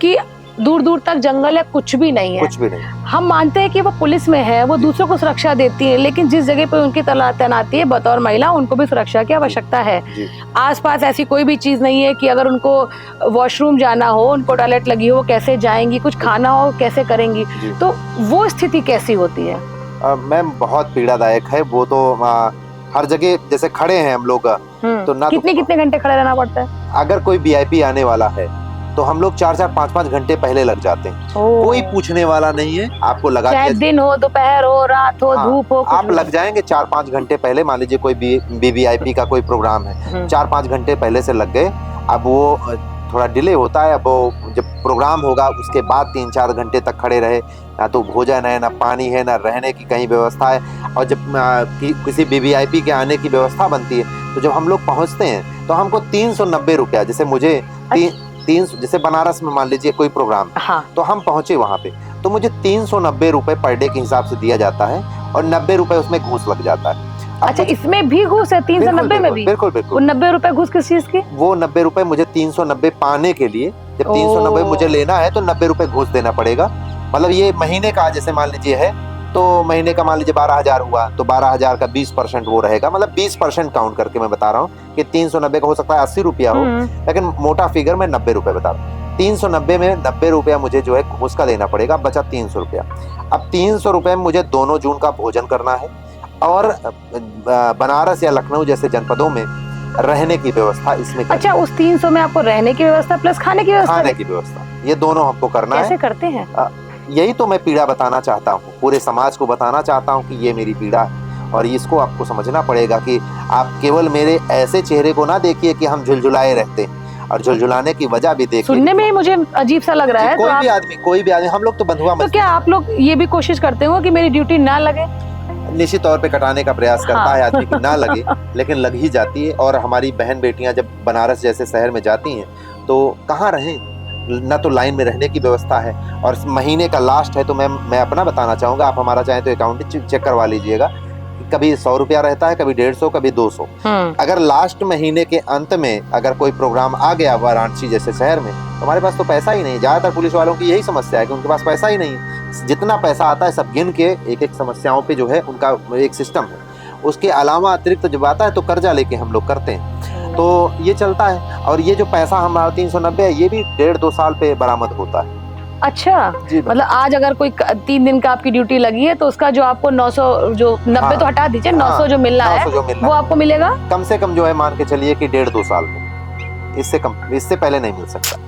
कि दूर दूर तक जंगल है, कुछ भी नहीं है। हम मानते हैं कि वो पुलिस में है, वो दूसरों को सुरक्षा देती है, लेकिन जिस जगह पे उनकी तैनाती है बतौर महिला, उनको भी सुरक्षा की आवश्यकता है। आसपास ऐसी कोई भी चीज नहीं है कि अगर उनको वॉशरूम जाना हो, उनको टॉयलेट लगी हो, कैसे जाएंगी, कुछ खाना हो कैसे करेंगी, तो वो स्थिति कैसी होती है? मैम बहुत पीड़ादायक है वो तो। हर जगह जैसे खड़े हैं हम लोग, तो ना कितने घंटे खड़े रहना पड़ता है? अगर कोई वीआईपी आने वाला है तो हम लोग 4-4 5-5 घंटे पहले लग जाते हैं। ओह। कोई पूछने वाला नहीं है, आपको लगा चाहे दिया। दिन हो, दोपहर हो, रात हो, हाँ, धूप हो, कुछ आप भी लग जाएंगे 4-5 घंटे पहले। मान लीजिए कोई वीवीआईपी का कोई प्रोग्राम है, 4-5 घंटे पहले से लग गए। अब वो थोड़ा डिले होता है। अब वो जब प्रोग्राम होगा उसके बाद 3-4 घंटे तक खड़े रहे, ना तो भोजन है, ना पानी है, ना रहने की कहीं व्यवस्था है। और जब किसी वीवीआईपी के आने की व्यवस्था बनती है, तो जब हम लोग पहुंचते हैं तो हमको 390 रुपया, जैसे मुझे 300, जैसे बनारस में मान लीजिए कोई प्रोग्राम, हाँ। तो हम पहुंचे वहां पे, तो मुझे 390 रुपए पर डे के हिसाब से दिया जाता है और 90 रुपए उसमें घूस लग जाता है। अच्छा, इसमें भी घूस है 390 में भी? बिल्कुल वो बिल्कुल। 90 रुपए घूस किस चीज की? वो 90 रुपए मुझे 390 पाने के लिए, जब 390 मुझे लेना है तो 90 रुपए घूस देना पड़ेगा। मतलब ये महीने का जैसे मान लीजिए है, तो महीने का मान लीजिए 12,000 हुआ, तो 12,000 का 20% वो रहेगा। मतलब 20% काउंट करके मैं बता रहा हूँ कि 390 का हो सकता है 80 रुपया हो, लेकिन मोटा फिगर में 90 रुपए बता रहा हूँ। 390 में 90 रुपया मुझे जो है घूस का देना पड़ेगा, बचा 300 रुपया। अब 300 रुपये में मुझे दोनों जून का भोजन करना है और बनारस या लखनऊ जैसे जनपदों में रहने की व्यवस्था इसमें। अच्छा, उस 300 में आपको रहने की व्यवस्था प्लस खाने की व्यवस्था? खाने की व्यवस्था, ये दोनों हमको करना है। कैसे करते हैं? यही तो मैं पीड़ा बताना चाहता हूँ, पूरे समाज को बताना चाहता हूँ कि ये मेरी पीड़ा है और इसको आपको समझना पड़ेगा कि आप केवल मेरे ऐसे चेहरे को ना देखिए कि हम झुलझुलाए रहते हैं, और झुलझुलाने की वजह भी देखिए। सुनने में ही मुझे अजीब सा लग रहा है। कोई भी आदमी, हम लोग तो बंधुआ तो क्या आप लोग ये भी कोशिश करते हो कि मेरी ड्यूटी ना लगे? निश्चित तौर पे कटाने का प्रयास करता है आदमी की ना लगे, लेकिन लग ही जाती है। और हमारी बहन बेटियां जब बनारस जैसे शहर में जाती हैं तो कहाँ रहें, ना तो लाइन में रहने की व्यवस्था है, और महीने का लास्ट है। तो मैं अपना बताना चाहूंगा, आप हमारा चाहे तो अकाउंट चेक करवा लीजिएगा, कभी 100 रुपया रहता है, कभी 150, कभी 200। अगर लास्ट महीने के अंत में अगर कोई प्रोग्राम आ गया वाराणसी जैसे शहर में, तो हमारे पास तो पैसा ही नहीं। ज्यादातर पुलिस वालों की यही समस्या है कि उनके पास पैसा ही नहीं है। जितना पैसा आता है सब गिन के एक एक समस्याओं पे जो है उनका एक सिस्टम है। उसके अलावा अतिरिक्त जब आता है तो कर्जा लेके हम लोग करते हैं, तो ये चलता है। और ये जो पैसा हमारा 390 है, ये भी 1.5-2 साल पे बरामद होता है। अच्छा, मतलब आज अगर कोई 3 दिन का आपकी ड्यूटी लगी है तो उसका जो आपको 900, जो 90 तो हटा दीजिए, 900 जो मिलना है वो आपको मिलेगा कम से कम, जो है मान के चलिए कि 1.5-2 साल में। इससे कम, इससे पहले नहीं मिल सकता।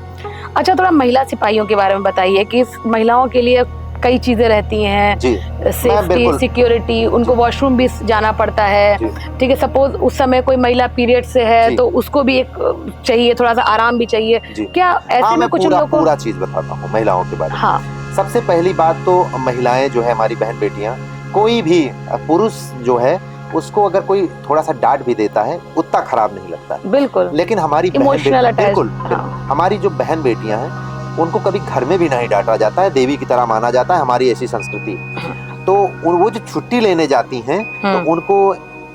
अच्छा, थोड़ा महिला सिपाहियों के बारे में बताइए कि महिलाओं के लिए कई चीजें रहती हैं, सेफ्टी, सिक्योरिटी, उनको वॉशरूम भी जाना पड़ता है, ठीक है। सपोज उस समय कोई महिला पीरियड से है तो उसको भी एक चाहिए, थोड़ा सा आराम भी चाहिए। क्या ऐसे में कुछ लोगों को? पूरा चीज बताता हूँ महिलाओं के बारे में। हाँ। सबसे पहली बात तो महिलाएं जो है, हमारी बहन बेटियां, कोई भी पुरुष जो है उसको अगर कोई थोड़ा सा डांट भी देता है उतना खराब नहीं लगता। बिल्कुल। लेकिन हमारी बिल्कुल हमारी जो बहन बेटियां हैं उनको कभी घर में भी नहीं डांटा जाता है, देवी की तरह माना जाता है, हमारी ऐसी संस्कृति। तो वो जो छुट्टी लेने जाती हैं तो उनको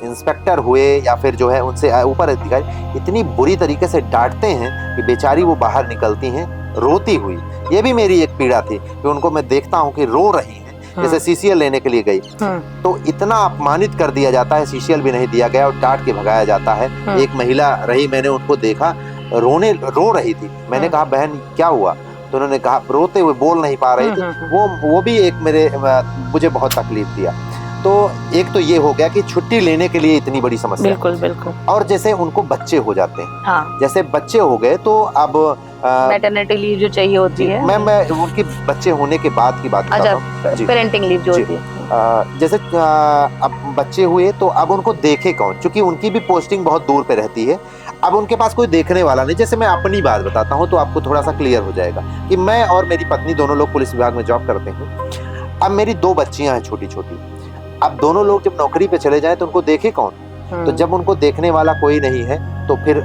इंस्पेक्टर हुए या फिर जो है उनसे ऊपर अधिकारी इतनी बुरी तरीके से डांटते हैं कि बेचारी वो बाहर निकलती हैं रोती हुई। ये भी मेरी एक पीड़ा थी कि उनको मैं देखता हूँ कि रो रही हैं। जैसे सीसीएल लेने के लिए गई तो इतना अपमानित कर दिया जाता है, सीसीएल भी नहीं दिया गया और डांट के भगाया जाता है। एक महिला रही, मैंने उनको देखा रो रही थी। मैंने कहा बहन क्या हुआ, तो उन्होंने कहा, रोते हुए बोल नहीं पा रही थी। वो भी एक मुझे बहुत तकलीफ दिया। तो एक तो ये हो गया कि छुट्टी लेने के लिए इतनी बड़ी समस्या। बिल्कुल बिल्कुल। और जैसे उनको बच्चे हो जाते हैं, हाँ। जैसे बच्चे हो गए तो अब मैटरनिटी लीव जो चाहिए होती है। मैं उनके बच्चे होने के बाद की बात करता हूँ। पेरेंटिंग लीव जो होती है। जैसे अब बच्चे हुए तो अब उनको देखे कौन, क्योंकि उनकी भी पोस्टिंग बहुत दूर पे रहती है। अब उनके पास कोई देखने वाला नहीं। जैसे मैं अपनी बात बताता हूँ तो आपको थोड़ा सा क्लियर हो जाएगा कि मैं और मेरी पत्नी दोनों लोग पुलिस विभाग में जॉब करते हैं। अब मेरी 2 बच्चियां हैं छोटी छोटी। अब दोनों लोग जब नौकरी पे चले जाएं तो उनको देखे कौन? तो जब उनको देखने वाला कोई नहीं है तो फिर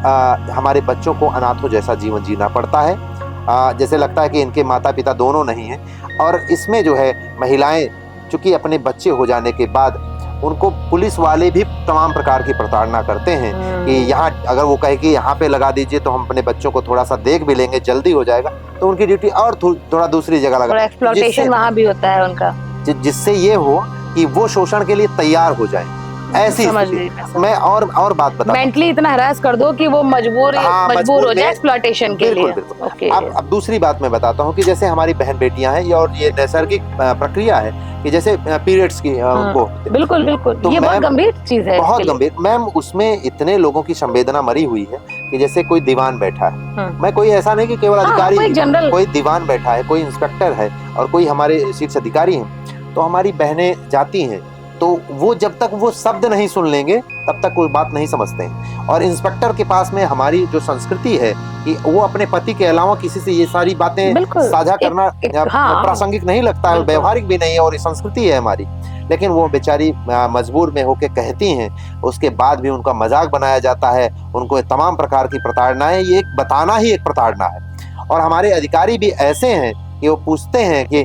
हमारे बच्चों को अनाथों जैसा जीवन जीना पड़ता है। जैसे लगता है कि इनके माता पिता दोनों नहीं हैं। और इसमें जो है महिलाएं चूंकि अपने बच्चे हो जाने के बाद उनको पुलिस वाले भी तमाम प्रकार की प्रताड़ना करते हैं कि यहाँ अगर वो कहे कि यहाँ पे लगा दीजिए तो हम अपने बच्चों को थोड़ा सा देख भी लेंगे, जल्दी हो जाएगा, तो उनकी ड्यूटी और थोड़ा दूसरी जगह लगा। एक्सप्लॉयटेशन वहाँ भी होता है उनका, जिससे ये हो कि वो शोषण के लिए तैयार हो जाए। ऐसी मैं और बात बता, मेंटली इतना हरास कर दो कि वो मजबूर हो जाए एक्सप्लॉयटेशन के लिए। बिल्कुल। अब दूसरी बात मैं बताता हूँ कि जैसे हमारी बहन बेटियां हैं और ये नैसर्गिक प्रक्रिया है कि जैसे पीरियड्स की उनको बिल्कुल बिल्कुल, तो ये बहुत गंभीर चीज है, बहुत गंभीर मैम। उसमें इतने लोगों की संवेदना मरी हुई है कि जैसे कोई दीवान बैठा है, मैं कोई ऐसा नहीं कि केवल अधिकारी, कोई दीवान बैठा है, कोई इंस्पेक्टर है और कोई हमारे शीर्ष अधिकारी हैं, तो हमारी बहनें जाती हैं तो वो जब तक वो शब्द नहीं सुन लेंगे तब तक कोई बात नहीं समझते हैं। और इंस्पेक्टर के पास में हमारी जो संस्कृति है कि वो अपने पति के अलावा किसी से ये सारी बातें साझा करना प्रासंगिक नहीं लगता है, व्यवहारिक भी नहीं है, और ये संस्कृति है हमारी। लेकिन वो बेचारी मजबूर में होके कहती हैं, उसके बाद भी उनका मजाक बनाया जाता है, उनको तमाम प्रकार की प्रताड़नाएं, ये एक बताना ही एक प्रताड़ना है। और हमारे अधिकारी भी ऐसे हैं कि वो पूछते हैं कि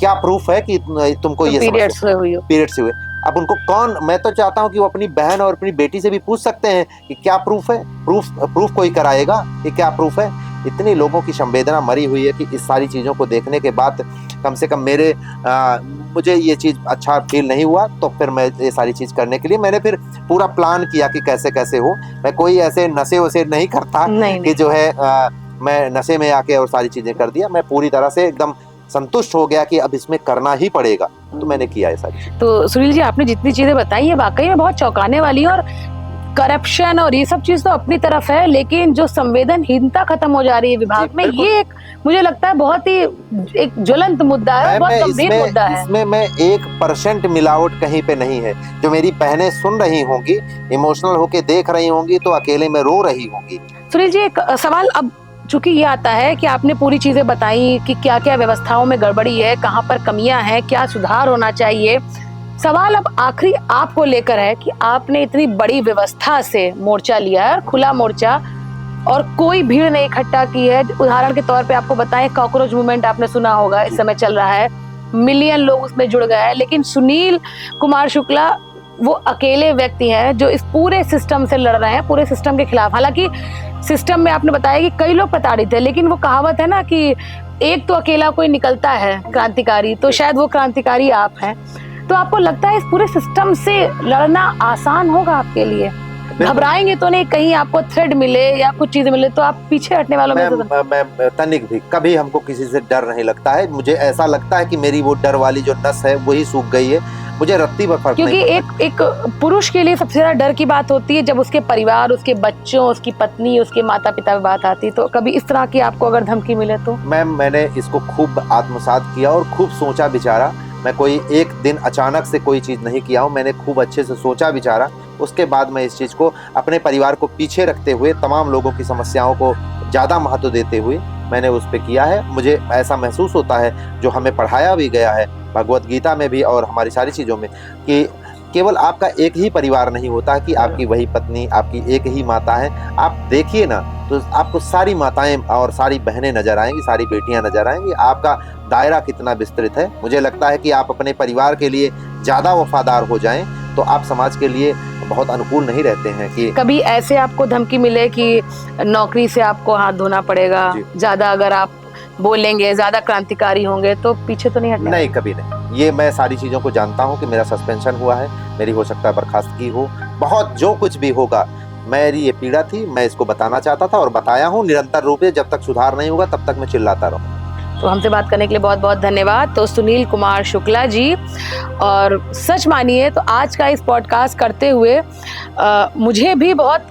क्या प्रूफ है कि तुमको ये पीरियड्स हुए। अब उनको कौन, मैं तो चाहता हूं कि वो अपनी बहन और अपनी बेटी से भी पूछ सकते हैं कि क्या प्रूफ है, प्रूफ कोई कराएगा कि क्या प्रूफ है। इतनी लोगों की संवेदना मरी हुई है कि इस सारी चीज़ों को देखने के बाद कम से कम मुझे ये चीज़ अच्छा फील नहीं हुआ। तो फिर मैं ये सारी चीज़ करने के लिए मैंने फिर पूरा प्लान किया कि कैसे कैसे हो। मैं कोई ऐसे नशे वसे नहीं करता कि जो है मैं नशे में आके और सारी चीज़ें कर दिया। मैं पूरी तरह से एकदम संतुष्ट हो गया कि अब इसमें करना ही पड़ेगा, तो मैंने किया है सारी। तो सुनील जी, आपने जितनी चीजें बताई है वाकई में बहुत चौंकाने वाली है। और करप्शन और ये सब चीज तो अपनी तरफ है, लेकिन जो संवेदनहीनता खत्म हो जा रही है विभाग में, ये एक मुझे लगता है बहुत ही एक ज्वलंत मुद्दा है, बहुत गंभीर मुद्दा है। इसमें मैं 1% मिलावट कहीं पे नहीं है। जो मेरी बहनें सुन रही होंगी, इमोशनल होके देख रही होंगी, तो अकेले में रो रही होंगी। सुनील जी, एक सवाल अब चूंकि ये आता है कि आपने पूरी चीजें बताई कि क्या क्या व्यवस्थाओं में गड़बड़ी है, कहाँ पर कमियां हैं, क्या सुधार होना चाहिए। सवाल अब आखिरी आपको लेकर है कि आपने इतनी बड़ी व्यवस्था से मोर्चा लिया है, खुला मोर्चा, और कोई भीड़ नहीं इकट्ठा की है। उदाहरण के तौर पे आपको बताएं, कॉकरोच मूवमेंट आपने सुना होगा, इस समय चल रहा है, मिलियन लोग उसमें जुड़ गए हैं। लेकिन सुनील कुमार शुक्ला वो अकेले व्यक्ति हैं जो इस पूरे सिस्टम से लड़ रहे हैं, पूरे सिस्टम के खिलाफ। हालांकि सिस्टम में आपने बताया कि कई लोग प्रताड़ित है, लेकिन वो कहावत है ना कि एक तो अकेला कोई निकलता है क्रांतिकारी, तो शायद वो क्रांतिकारी आप हैं। तो आपको लगता है इस पूरे सिस्टम से लड़ना आसान होगा आपके लिए? घबराएंगे तो नहीं, कहीं आपको थ्रेड मिले या कुछ चीजें मिले तो आप पीछे हटने वालों में? मैं तनिक भी कभी हमको किसी से डर नहीं लगता है। मुझे ऐसा लगता है कि मेरी वो डर वाली जो नस है वही सूख गई है। मुझे रत्ती भर फर्क नहीं पड़ता। क्योंकि एक पुरुष के लिए सबसे ज्यादा डर की बात होती है जब उसके परिवार, उसके बच्चों, उसकी पत्नी, उसके माता पिता की बात आती। तो कभी इस तरह की आपको अगर धमकी मिले तो? मैंने इसको खूब आत्मसात किया और खूब सोचा विचारा। मैं कोई एक दिन अचानक से कोई चीज़ नहीं किया हूँ, मैंने खूब अच्छे से सोचा विचारा। उसके बाद मैं इस चीज़ को अपने परिवार को पीछे रखते हुए, तमाम लोगों की समस्याओं को ज़्यादा महत्व देते हुए मैंने उस पर किया है। मुझे ऐसा महसूस होता है, जो हमें पढ़ाया भी गया है भगवत गीता में भी और हमारी सारी चीज़ों में, कि केवल आपका एक ही परिवार नहीं होता, कि आपकी वही पत्नी, आपकी एक ही माता है। आप देखिए ना, तो आपको सारी माताएं और सारी बहनें नजर आएंगी, सारी बेटियां नजर आएंगी। आपका दायरा कितना विस्तृत है। मुझे लगता है कि आप अपने परिवार के लिए ज़्यादा वफादार हो जाएं तो आप समाज के लिए बहुत अनुकूल नहीं रहते हैं। कि कभी ऐसे आपको धमकी मिले कि नौकरी से आपको हाथ धोना पड़ेगा, ज्यादा अगर आप बोलेंगे, ज्यादा क्रांतिकारी होंगे, तो पीछे तो नहीं हटना? नहीं, कभी नहीं। ये मैं सारी चीज़ों को जानता हूँ कि मेरा सस्पेंशन हुआ है, मेरी हो सकता है बर्खास्तगी हो, बहुत जो कुछ भी होगा। मेरी ये पीड़ा थी, मैं इसको बताना चाहता था और बताया हूँ निरंतर रूप से। जब तक सुधार नहीं होगा तब तक मैं चिल्लाता रहूँ। तो हमसे बात करने के लिए बहुत बहुत धन्यवाद। तो सुनील कुमार शुक्ला जी, और सच मानिए तो आज का इस पॉडकास्ट करते हुए मुझे भी बहुत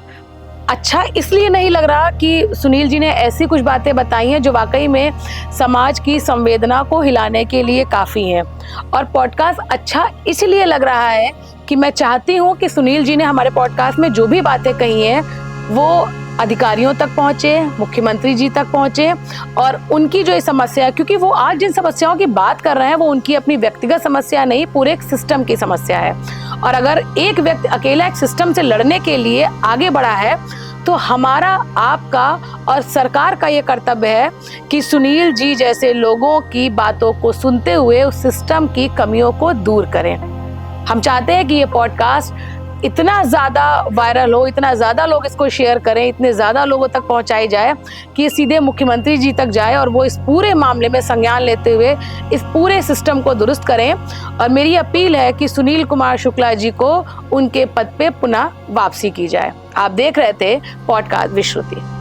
अच्छा इसलिए नहीं लग रहा कि सुनील जी ने ऐसी कुछ बातें बताई हैं जो वाकई में समाज की संवेदना को हिलाने के लिए काफ़ी हैं। और पॉडकास्ट अच्छा इसलिए लग रहा है कि मैं चाहती हूँ कि सुनील जी ने हमारे पॉडकास्ट में जो भी बातें कही हैं वो अधिकारियों तक पहुँचे, मुख्यमंत्री जी तक पहुँचे, और उनकी जो ये समस्या है, क्योंकि वो आज जिन समस्याओं की बात कर रहे हैं वो उनकी अपनी व्यक्तिगत समस्या नहीं, पूरे एक सिस्टम की समस्या है। और अगर एक व्यक्ति अकेला एक सिस्टम से लड़ने के लिए आगे बढ़ा है तो हमारा, आपका और सरकार का ये कर्तव्य है कि सुनील जी जैसे लोगों की बातों को सुनते हुए उस सिस्टम की कमियों को दूर करें। हम चाहते हैं कि ये पॉडकास्ट इतना ज़्यादा वायरल हो, इतना ज़्यादा लोग इसको शेयर करें, इतने ज़्यादा लोगों तक पहुंचाई जाए कि ये सीधे मुख्यमंत्री जी तक जाए और वो इस पूरे मामले में संज्ञान लेते हुए इस पूरे सिस्टम को दुरुस्त करें। और मेरी अपील है कि सुनील कुमार शुक्ला जी को उनके पद पे पुनः वापसी की जाए। आप देख रहे थे पॉडकास्ट विश्रुति।